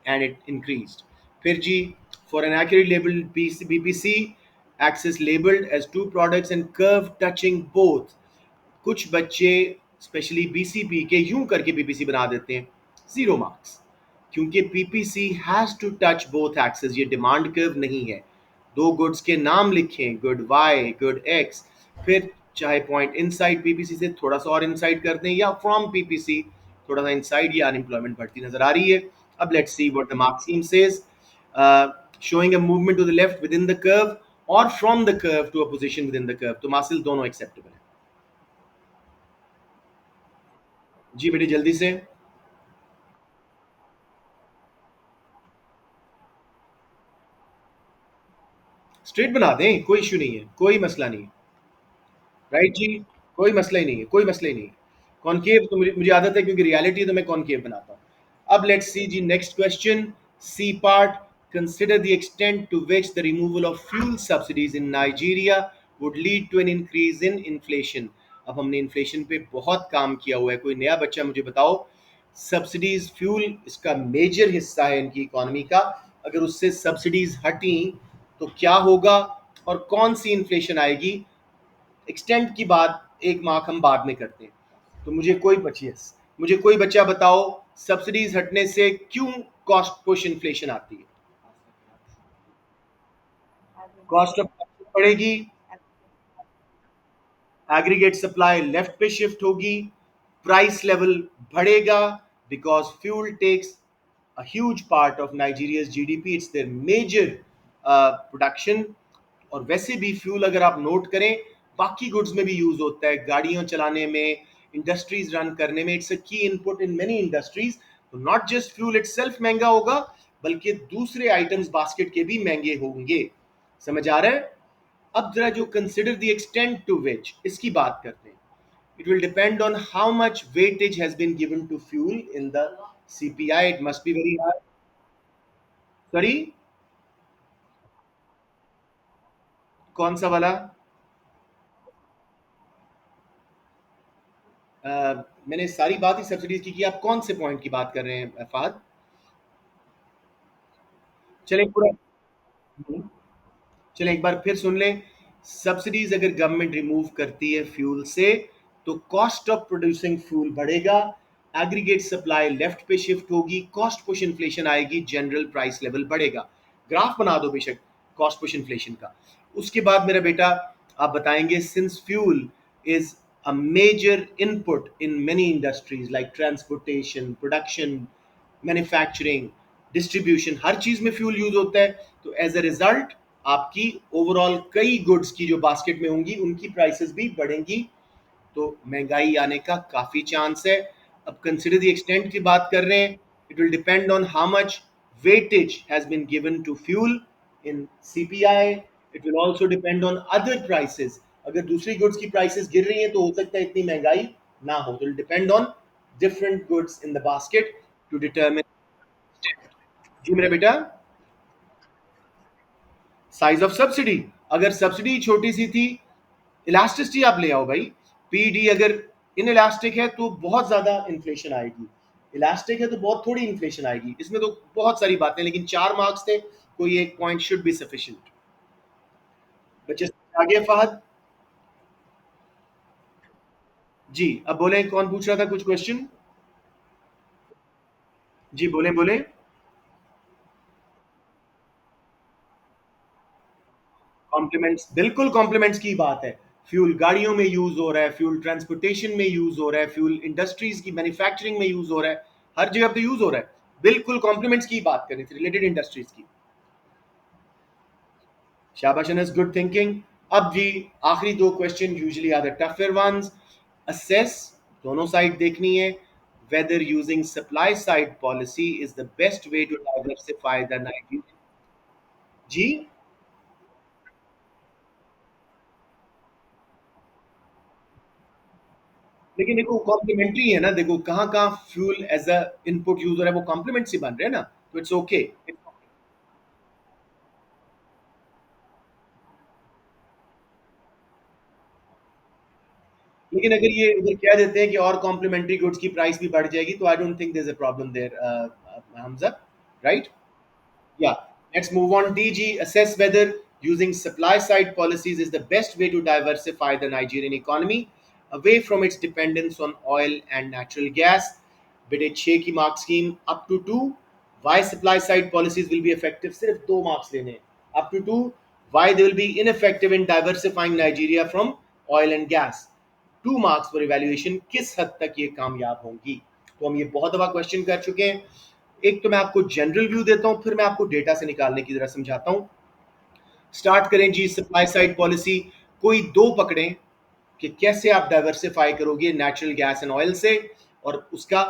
and it increased. फिर जी, for an accurately labeled BPC, axis labeled as two products and curve touching both. कुछ बच्चे स्पेशली बीसीपी के यूं करके पीपीसी बना देते हैं, 0 मार्क्स, क्योंकि PPC has to touch both axes, ये डिमांड कर्व नहीं है. दो गुड्स के नाम लिखें, गुड वाई, गुड एक्स, फिर चाहे पॉइंट इनसाइड पीपीसी से थोड़ा सा और इनसाइड कर दें या फ्रॉम पीपीसी थोड़ा सा इनसाइड, ये अनएम्प्लॉयमेंट बढ़ती नजर आ रही है. अब let's see what the mark scheme says. Showing a movement to the left within the curve और from the curve to a position within the curve, तो मासिल दोनों एक्सेप्टेबल है. जी बेटी जल्दी से. स्ट्रेट बना दें, कोई इश्यू नहीं है, कोई मसला नहीं है. राइट जी, कोई मसला ही नहीं है, कोई मसला ही नहीं है. कॉनकेव तो मुझे आदत है, क्योंकि रियलिटी तो मैं कॉनकेव बनाता हूँ. अब लेट्स सी जी next question. C part. Consider the extent to which the removal of fuel subsidies in Nigeria would lead to an increase in inflation. अब हमने इन्फ्लेशन पे बहुत काम किया हुआ है, कोई नया बच्चा मुझे बताओ. सब्सिडीज, फ्यूल इसका मेजर हिस्सा है इनकी इकोनॉमी का, अगर उससे सब्सिडीज हटी तो क्या होगा और कौन सी इन्फ्लेशन आएगी. एक्सटेंट की बात एक मार्क हम बाद में करते हैं. तो मुझे कोई बच्चा बताओ, सब्सिडीज हटने से क्यों कॉस्ट पुश इन्फ्लेशन आती है. कॉस्ट ऑफ पड़ेगी, एग्रीगेट सप्लाई लेफ्ट पे शिफ्ट होगी, प्राइस लेवल बढ़ेगा, because fuel takes a huge part of Nigeria's GDP, it's their major production. और वैसे भी फ्यूल अगर आप नोट करें, बाकी गुड्स में भी यूज होता है, गाड़ियां चलाने में, इंडस्ट्रीज रन करने में, इट्स अ की इनपुट इन मेनी इंडस्ट्रीज. तो नॉट जस्ट फ्यूल इटसेल्फ महंगा होगा, बल्कि दूसरे आइटम्स बास्केट के भी महंगे होंगे. समझ आ रहा है. अब जरा जो consider the extent to which, इसकी बात करते हैं. It will depend on how much weightage has been given to fuel in the CPI. It must be very high. Sorry, कौन सा वाला. मैंने सारी बात ही सब्सिडीज की आप कौन से पॉइंट की बात कर रहे हैं फहद. चले पूरा, चले एक बार फिर सुन लें. सब्सिडीज अगर गवर्नमेंट रिमूव करती है फ्यूल से, तो कॉस्ट ऑफ प्रोड्यूसिंग फ्यूल बढ़ेगा, एग्रीगेट सप्लाई लेफ्ट पे शिफ्ट होगी, कॉस्ट पुश इन्फ्लेशन आएगी, जनरल प्राइस लेवल बढ़ेगा. ग्राफ बना दो बेशक कॉस्ट पुश इन्फ्लेशन का. उसके बाद मेरा बेटा आप बताएंगे, since fuel is a major input in many industries like transportation, production, manufacturing, distribution, हर चीज में फ्यूल यूज होता है. तो एज अ रिजल्ट आपकी ओवरऑल कई गुड्स की जो बास्केट में होंगी उनकी प्राइसेस भी बढ़ेंगी, तो महंगाई आने का काफी चांस है. अब कंसिडर द एक्सटेंट की बात कर रहे हैं. It will depend on how much weightage has been given to fuel in CPI. It will also depend on other prices. अगर दूसरी गुड्स की प्राइसेस गिर रही हैं तो हो सकता है इतनी महंगाई ना हो. It will depend on different goods in the basket to determine. जी मेरा बेटा. साइज ऑफ सब्सिडी, अगर सब्सिडी छोटी सी थी, इलास्टिसिटी आप ले आओ भाई. पीडी अगर इन इलास्टिक है तो बहुत ज्यादा इन्फ्लेशन आएगी, इलास्टिक है तो बहुत थोड़ी इन्फ्लेशन आएगी. इसमें तो बहुत सारी बातें, लेकिन 4 मार्क्स थे, कोई एक पॉइंट शुड बी सफिशिएंट. बच्चे आगे फहद. जी अब बोले, कौन पूछ रहा था कुछ क्वेश्चन. जी बोले बोले. कॉम्प्लीमेंट्स, बिल्कुल कॉम्प्लीमेंट्स की बात है. फ्यूल गाड़ियों में यूज हो रहा है, फ्यूल ट्रांसपोर्टेशन में यूज हो रहा है, फ्यूल इंडस्ट्रीज की मैन्युफैक्चरिंग में यूज हो रहा है, हर जगह पे यूज हो रहा है. बिल्कुल कॉम्प्लीमेंट्स की बात करें, रिलेटेड इंडस्ट्रीज की. शाबाश अनस, गुड थिंकिंग. अब जी आखिरी दो question usually are the tougher ones. Assess, दोनों साइड देखनी है. whether using supply side policy is the best way to diversify the Nigerian. जी, लेकिन देखो कॉम्प्लीमेंट्री है ना, देखो कहाँ कहाँ fuel as a input use हो रहा है, वो कॉम्प्लीमेंट से बन रहे हैं ना, तो इट्स ओके। लेकिन अगर ये उधर कह देते हैं कि और कॉम्प्लीमेंट्री गुड्स की प्राइस भी बढ़ जाएगी, तो I don't think there is a problem there, Hamza, right? Yeah, let's move on. DG, assess whether using supply side policies is the best way to diversify the Nigerian economy away from its dependence on oil and natural gas. Bide 6 की mark scheme up to 2. Why supply side policies will be effective? सिर्फ 2 marks लेने हैं. Up to 2. Why they will be ineffective in diversifying Nigeria from oil and gas. 2 marks for evaluation. किस हद तक ये कामयाब होंगी? तो हम ये बहुत दफा क्वेश्चन कर चुके हैं। एक तो मैं आपको जनरल व्यू देता हूं, फिर मैं आपको डेटा से निकालने की जरा समझाता हूं। स्टार्ट करें जी, सप्लाई साइड पॉलिसी। कोई दो पकड़ें कि कैसे आप डाइवर्सिफाई करोगे नेचुरल गैस एंड ऑयल से, और उसका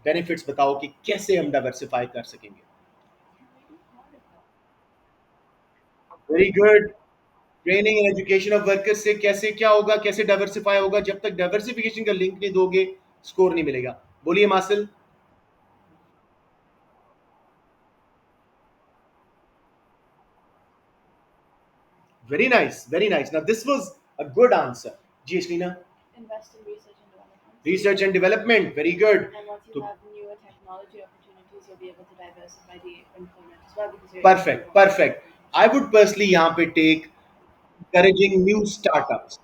बेनिफिट्स बताओ कि कैसे हम डाइवर्सिफाई कर सकेंगे। Very good. Training and education of workers से कैसे क्या होगा, कैसे डाइवर्सिफाई होगा? जब तक डाइवर्सिफिकेशन का लिंक नहीं दोगे, स्कोर नहीं मिलेगा। बोलिए Masil. Very nice, very nice. Now this was a good answer. जी Ashlina. Invest in research and development. Research and development, very good. And once you तो have newer technology opportunities, you'll be able to diversify the employment as well because you're perfect, perfect. I would personally यहाँ पे take encouraging new startups.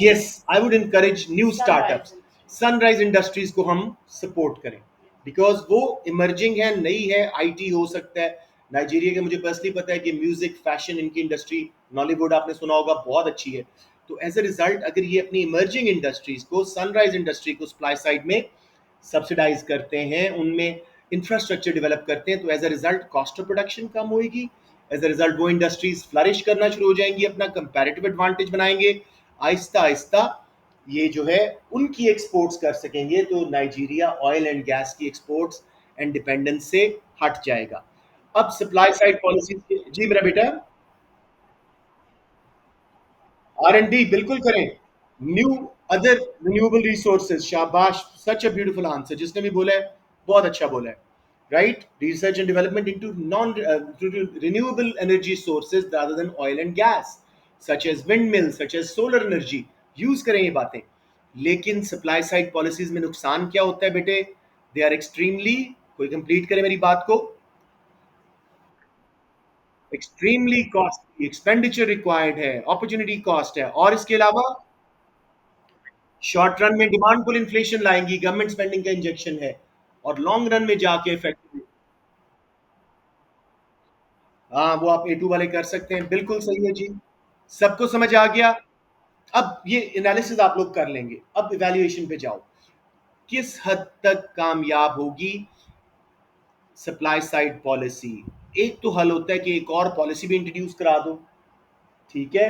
Yes, I would encourage new startups. Sunrise industries को हम support करें, because वो emerging है, नई है। IT हो सकता है नाइजीरिया के, मुझे पर्सनली पता है कि म्यूजिक फैशन इनकी इंडस्ट्री, नॉलीवुड आपने सुना होगा, बहुत अच्छी है। तो एज अ रिजल्ट अगर ये अपनी इमर्जिंग इंडस्ट्रीज को, सनराइज इंडस्ट्री को सप्लाई साइड में सब्सिडाइज करते हैं, उनमें इंफ्रास्ट्रक्चर डेवलप करते हैं, तो as a result cost of production कम होगी। एज अ रिजल्ट वो इंडस्ट्रीज फ्लरिश करना शुरू हो जाएंगी, अपना कंपैरेटिव एडवांटेज बनाएंगे। आहिस्ता आहिस्ता ये जो है उनकी एक्सपोर्ट्स कर सकेंगे, तो नाइजीरिया ऑयल एंड गैस की एक्सपोर्ट्स एंड डिपेंडेंस से हट जाएगा। अब सप्लाई साइड पॉलिसी। जी मेरा बेटा। R&D बिल्कुल करें। न्यू अदर रिन्यूएबल रिसोर्सेज, शाबाश, सच अ ब्यूटीफुल आंसर। जिसने भी बोला है बहुत अच्छा बोला है, right? Research and development into non renewable energy sources rather than oil and gas, such as windmills, such as solar energy। Use करें ये बातें। लेकिन सप्लाई साइड पॉलिसीज में नुकसान क्या होता है बेटे? दे आर एक्सट्रीमली, कोई कंप्लीट करे मेरी बात को, एक्सट्रीमली कॉस्टली, एक्सपेंडिचर रिक्वायर्ड है, अपॉर्चुनिटी कॉस्ट है, और इसके अलावा शॉर्ट रन में डिमांड पुल इन्फ्लेशन लाएंगी, गवर्नमेंट स्पेंडिंग का इंजेक्शन है, और लॉन्ग रन में जाके इफेक्टिव। हाँ, वो आप A2 वाले कर सकते हैं, बिल्कुल सही है जी। सबको समझ आ गया? अब ये एनालिसिस आप लोग कर लेंगे, अब इवैल्यूएशन पे जाओ। किस हद तक कामयाब होगी सप्लाई साइड पॉलिसी? एक तो हल होता है कि एक और पॉलिसी भी इंट्रोड्यूस करा दो, ठीक है?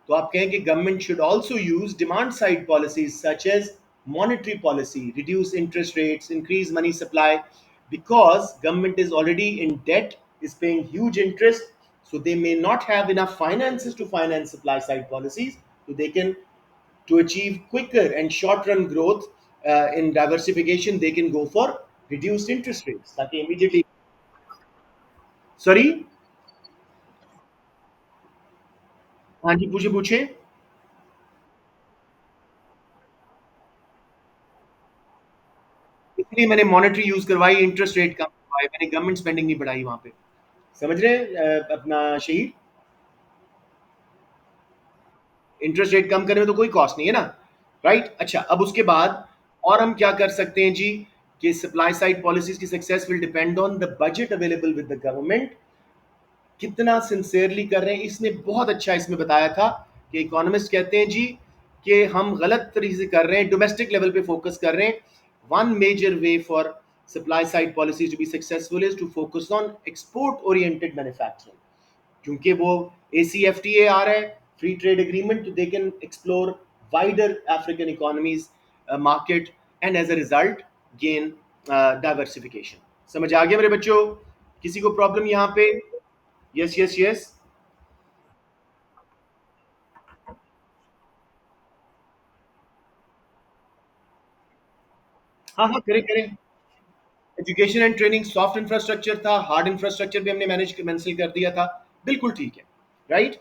तो आप कहें कि government should also use demand side policies such as monetary policy, reduce interest rates, increase money supply, because government is already in debt, is paying huge interest, so they may not have enough finances to finance supply side policies, so they can, to achieve quicker and short run growth in diversification, they can go for reduced interest rates ताकि immediately। Sorry. हाँ जी, पूछे पूछे। इसलिए मैंने monetary use करवाई, interest rate कम करवाए, मैंने government spending नहीं बढ़ाई वहां पे। समझ रहे हैं अपना शहीद? इंटरेस्ट रेट कम करने में तो कोई कॉस्ट नहीं है ना, राइट? अच्छा, अब उसके बाद और हम क्या कर सकते हैं जी, कि सप्लाई साइड पॉलिसीज की success will depend on the budget available with the government, कितना सिंसियरली कर रहे हैं। इसने बहुत अच्छा इसमें बताया था कि इकोनॉमिस्ट कहते हैं जी कि हम गलत तरीके से कर रहे हैं, डोमेस्टिक लेवल पे फोकस कर रहे हैं। One major way for supply side policy to be successful is to focus on export oriented manufacturing, क्योंकि वो ACFTA आ रहा है, फ्री ट्रेड एग्रीमेंट, तो they can explore wider African economies market, and as a result gain diversification. समझ आ गया मेरे बच्चों? किसी को प्रॉब्लम यहाँ पे? Yes yes yes. हाँ हाँ, करें करें। Education and training soft infrastructure था, हार्ड इंफ्रास्ट्रक्चर भी हमने मैनेज मेंशन कर दिया था। बिल्कुल ठीक है। राइट।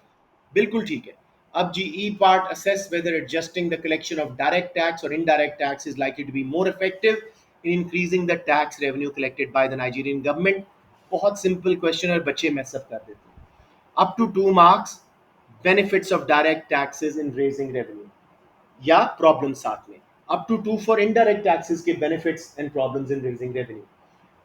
बिल्कुल ठीक है। अब जी E part assess whether adjusting the collection of direct tax और indirect tax is likely to be more effective in increasing the tax revenue collected by the Nigerian government. बहुत सिंपल क्वेश्चन और बच्चे mess up कर देते हैं। Up to 2 marks, benefits of direct taxes in raising revenue, या problem साथ में। Up to 2 for indirect taxes के benefits and problems in raising revenue.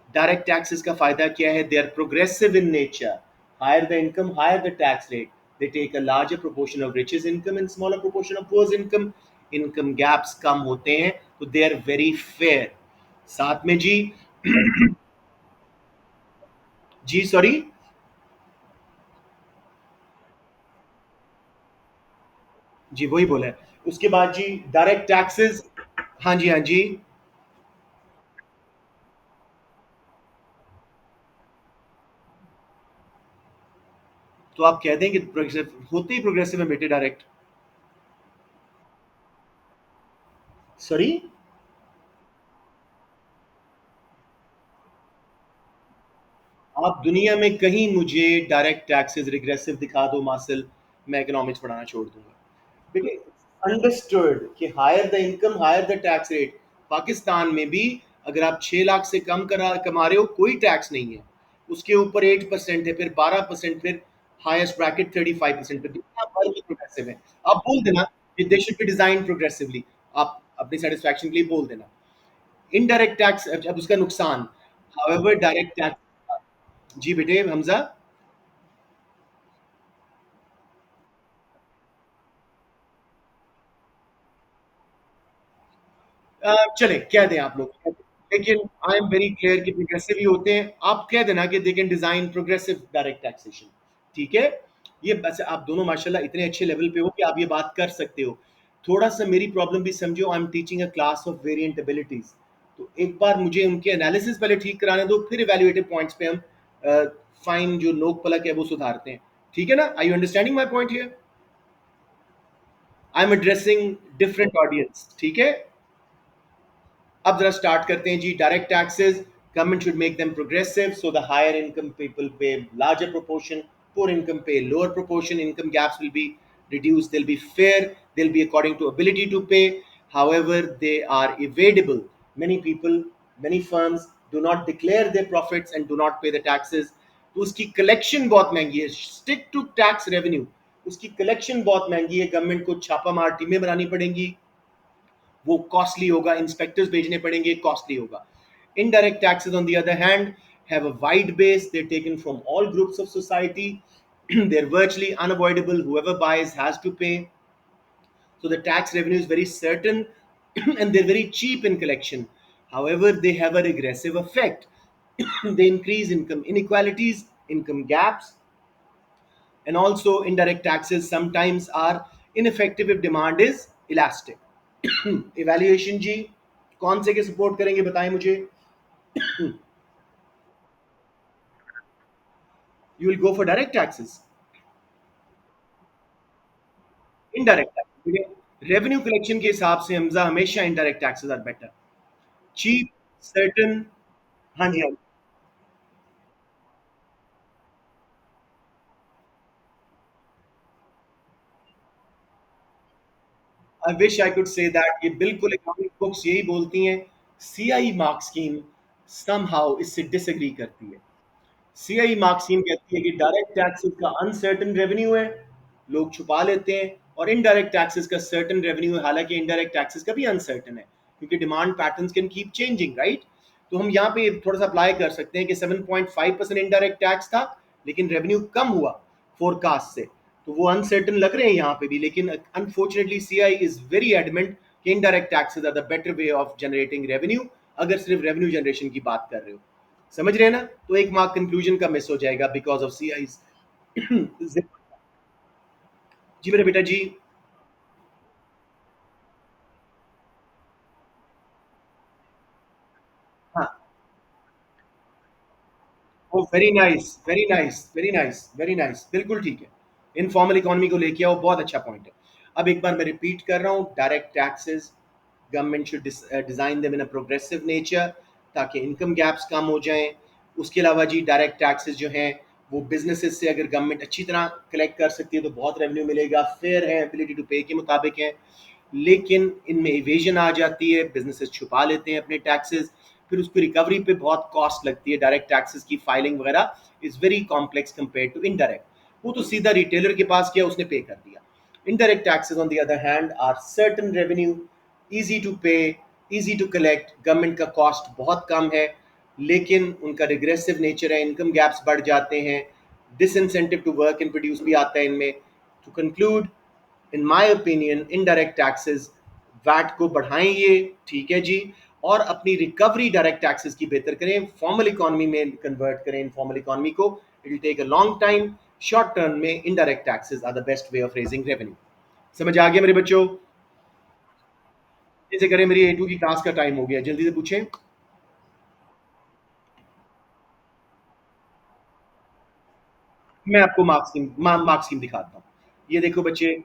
Direct taxes का फायदा क्या है? They are progressive in nature. Higher the income, higher the tax rate. They take a larger proportion of riches income and smaller proportion of poor's income. Income gaps कम होते हैं, तो they are very fair. साथ में जी, जी sorry, जी वही बोला है। उसके बाद जी डायरेक्ट टैक्सेस। हाँ जी, हाँ जी। तो आप कह दें कि प्रोग्रेसिव होते ही प्रोग्रेसिव है बेटे डायरेक्ट। सॉरी। आप दुनिया में कहीं मुझे डायरेक्ट टैक्सेस रिग्रेसिव दिखा दो मासिल, मैं इकोनॉमिक्स पढ़ाना छोड़ दूंगा। देखिए, अंडरस्टूड कि higher the income higher the tax rate. Pakistan में भी अगर आप 6 लाख से कम कमा रहे हो, कोई टैक्स नहीं है। उसके ऊपर 8% है, फिर 12%, फिर हाईएस्ट ब्रैकेट 35%। पे प्रोग्रेसिव है। आप बोल देना कि they should be design progressively. आप अपनी सेटिस्फैक्शन के लिए बोल देना। इनडायरेक्ट टैक्स, अब उसका नुकसान। However direct tax. जी बेटे हमजा। चले कह दें आप लोग, लेकिन आई एम वेरी क्लियर कि प्रोग्रेसिव ही होते हैं। आप कह देना कि they can design progressive direct taxation. ठीक है। ये बस आप दोनों माशाल्लाह इतने अच्छे लेवल पे हो कि आप ये बात कर सकते हो। थोड़ा सा मेरी प्रॉब्लम भी समझो, I am teaching a class of variant abilities. तो एक बार मुझे उनके एनालिसिस पहले ठीक कराने दो, फिर इवेल्युएटिव पॉइंट्स पे हम फाइन जो नोक पलक है वो सुधारते हैं। ठीक है ना? I you understanding my point here? I am addressing different audience. ठीक है। अब जरा स्टार्ट करते हैं जी। Direct taxes, government should make them progressive so the higher income people pay larger proportion, poor income pay lower proportion, income gaps will be reduced, they'll be fair, they'll be according to ability to pay. However, they are evadable. Many people, many firms do not declare their profits and do not pay the taxes, तो उसकी collection बहुत महंगी है। Stick to tax revenue. उसकी collection बहुत महंगी है, government को छापा मार टीमें बनानी पड़ेंगी, वो कॉस्टली होगा, इंस्पेक्टर्स भेजने पड़ेंगे, कॉस्टली होगा। Indirect taxes on the other hand have a wide base, they're taken from all groups of society. They're virtually unavoidable, whoever buys has to pay, so the tax revenue is very certain and they're very cheap in collection. However, they have a regressive effect. They increase income inequalities, income gaps, and also indirect taxes sometimes are ineffective if demand is elastic. Evaluation जी, कौन से के support करेंगे बताएं मुझे। You will go for direct taxes. Indirect taxes revenue collection के हिसाब से हमजा हमेशा indirect taxes are better, cheap, certain. हाँ जी, हाँ। I wish I could say that. ये बिल्कुल इकोनॉमिक बुक्स यही बोलती हैं। सीआई मार्क स्कीम समहाउ इससे डिसएग्री करती है। सीआई मार्क्सिम कहती है कि डायरेक्ट टैक्सेस का अनसर्टेन रेवेन्यू है, लोग छुपा लेते हैं, और इनडायरेक्ट टैक्सेस का सर्टेन रेवेन्यू है, हालांकि इनडायरेक्ट टैक्सेस का भी अनसर्टेन है, क्योंकि demand patterns can keep changing, right. तो हम यहाँ पे थोड़ा सा अप्लाई कर सकते हैं कि 7.5% इनडायरेक्ट टैक्स था, लेकिन रेवेन्यू कम हुआ फोरकास्ट से, तो वो अनसर्टेन लग रहे हैं यहाँ पे भी। लेकिन unfortunately CI is very adamant कि indirect taxes are the better way of generating revenue, अगर सिर्फ रेवेन्यू जनरेशन की बात कर रहे हो। समझ रहे हैं ना? तो एक मार्क कंक्लूजन का मिस हो जाएगा बिकॉज ऑफ सी आईज। जी मेरे बेटा जी। हाँ। Oh very nice, very nice, very nice, very nice, बिल्कुल ठीक है। इनफॉर्मल इकोनॉमी को लेके आओ, बहुत अच्छा पॉइंट है। अब एक बार मैं रिपीट कर रहा हूँ, direct taxes government should design them in a progressive nature ताकि इनकम गैप्स कम हो जाएं। उसके अलावा जी डायरेक्ट टैक्सेस जो हैं वो बिजनेसेस से अगर गवर्नमेंट अच्छी तरह कलेक्ट कर सकती है तो बहुत रेवेन्यू मिलेगा, फेयर है, एबिलिटी टू पे के मुताबिक है। लेकिन इनमें इवेजन आ जाती है, बिजनेसेस छुपा लेते हैं अपने टैक्सेस, फिर उसकी रिकवरी पे बहुत कॉस्ट लगती है। डायरेक्ट टैक्सेस की फाइलिंग वगैरह is very complex compare to indirect. वो तो सीधा रिटेलर के पास किया, उसने पे कर दिया। Indirect taxes, on the other hand, are certain revenue, easy to pay, easy to collect, government का कॉस्ट बहुत कम है, लेकिन उनका रिग्रेसिव नेचर है, इनकम गैप्स बढ़ जाते हैं, disincentive to work and produce भी आता है इनमें। To conclude, in my opinion indirect taxes, VAT को बढ़ाएं ये, ठीक है जी, और अपनी रिकवरी डायरेक्ट टैक्सेस की बेहतर करें, फॉर्मल इकोनॉमी में कन्वर्ट करें इनफॉर्मल इकोनॉमी को। It will take a long time. Short term में indirect taxes are the best way of raising revenue. समझ आ गया मेरे बच्चों? जैसे करें, मेरी A2 की क्लास का टाइम हो गया, जल्दी से पूछें। मैं आपको मार्क्स स्कीम दिखाता हूँ। ये देखो बच्चे,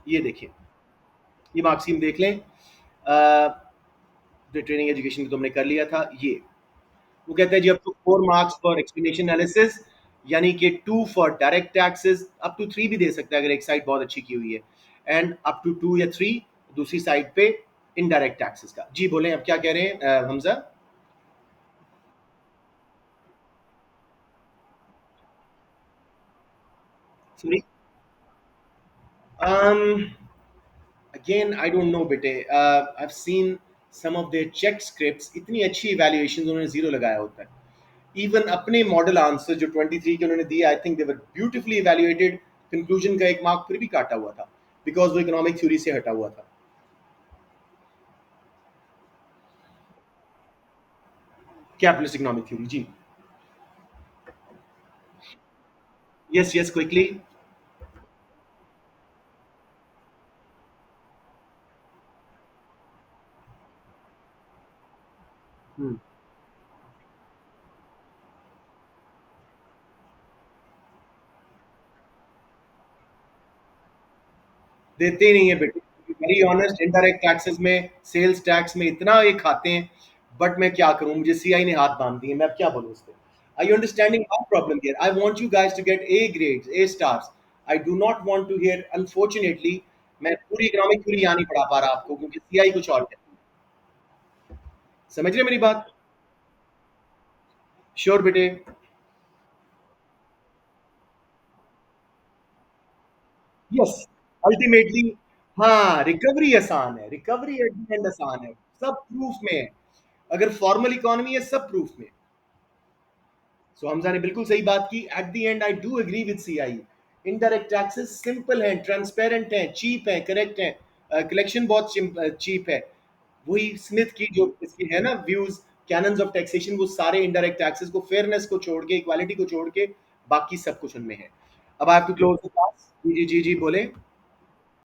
ये देखिए, ये मार्क्स स्कीम देख लें। जो ट्रेनिंग एजुकेशन की तुमने कर लिया था, ये वो कहता है जी up to 4 marks for explanation analysis, यानी कि 2 for direct taxes, up to 3 भी दे सकता है अगर एक साइड बहुत अच्छी की हुई है, एंड अप टू 2 या 3 दूसरी साइड पे इनडायरेक्ट टैक्सेस का। जी बोलें, अब क्या कह रहे हैं Hamza? Sorry. um, Again, I don't know बेटे। I've seen some of their check scripts, इतनी अच्छी evaluations उन्होंने जीरो लगाया होता है। इवन अपने मॉडल आंसर जो 23 के उन्होंने दिए, I think they were beautifully evaluated. Conclusion का एक मार्क फिर भी काटा हुआ था, बिकॉज वो इकोनॉमिक थ्योरी से हटा हुआ था। कैपिटलिस्ट इकोनॉमिक थ्योरी जी। Yes yes, quickly. देते ही नहीं है बेटे, वेरी ऑनेस्ट। इनडायरेक्ट टैक्सेस में, सेल्स टैक्स में इतना ये खाते हैं, बट मैं क्या करूं, मुझे सीआई ने हाथ बांध दिए, मैं अब क्या बोलूं उस पर। I you understanding my problem here? I want you guys to get A grades, A stars. I do not want to hear, unfortunately मैं पूरी इकोनॉमिक थ्योरी यहाँ नहीं पढ़ा पा रहा आपको, क्योंकि सीआई कुछ और कहती है। समझ रहे हैं मेरी बात? श्योर बेटे। Yes, ultimately. हाँ, रिकवरी आसान है, रिकवरी एट द एंड आसान है, सब प्रूफ में है। अगर फॉर्मल इकोनॉमी है, सब प्रूफ में। सो हमजा ने बिल्कुल सही बात की। At the end I do agree with CI. Indirect taxes simple हैं, ट्रांसपेरेंट हैं, चीप हैं, करेक्ट हैं, कलेक्शन बहुत चीप है। वही स्मिथ की जो इसकी है ना व्यूज, कैनन्स ऑफ टैक्सेशन, वो सारे इनडायरेक्ट टैक्सेस को, फेयरनेस को छोड़ के, इक्वालिटी को छोड़ के, बाकी सब कुछ उनमें है। अब I have to close the class. जी जी जी जी बोले।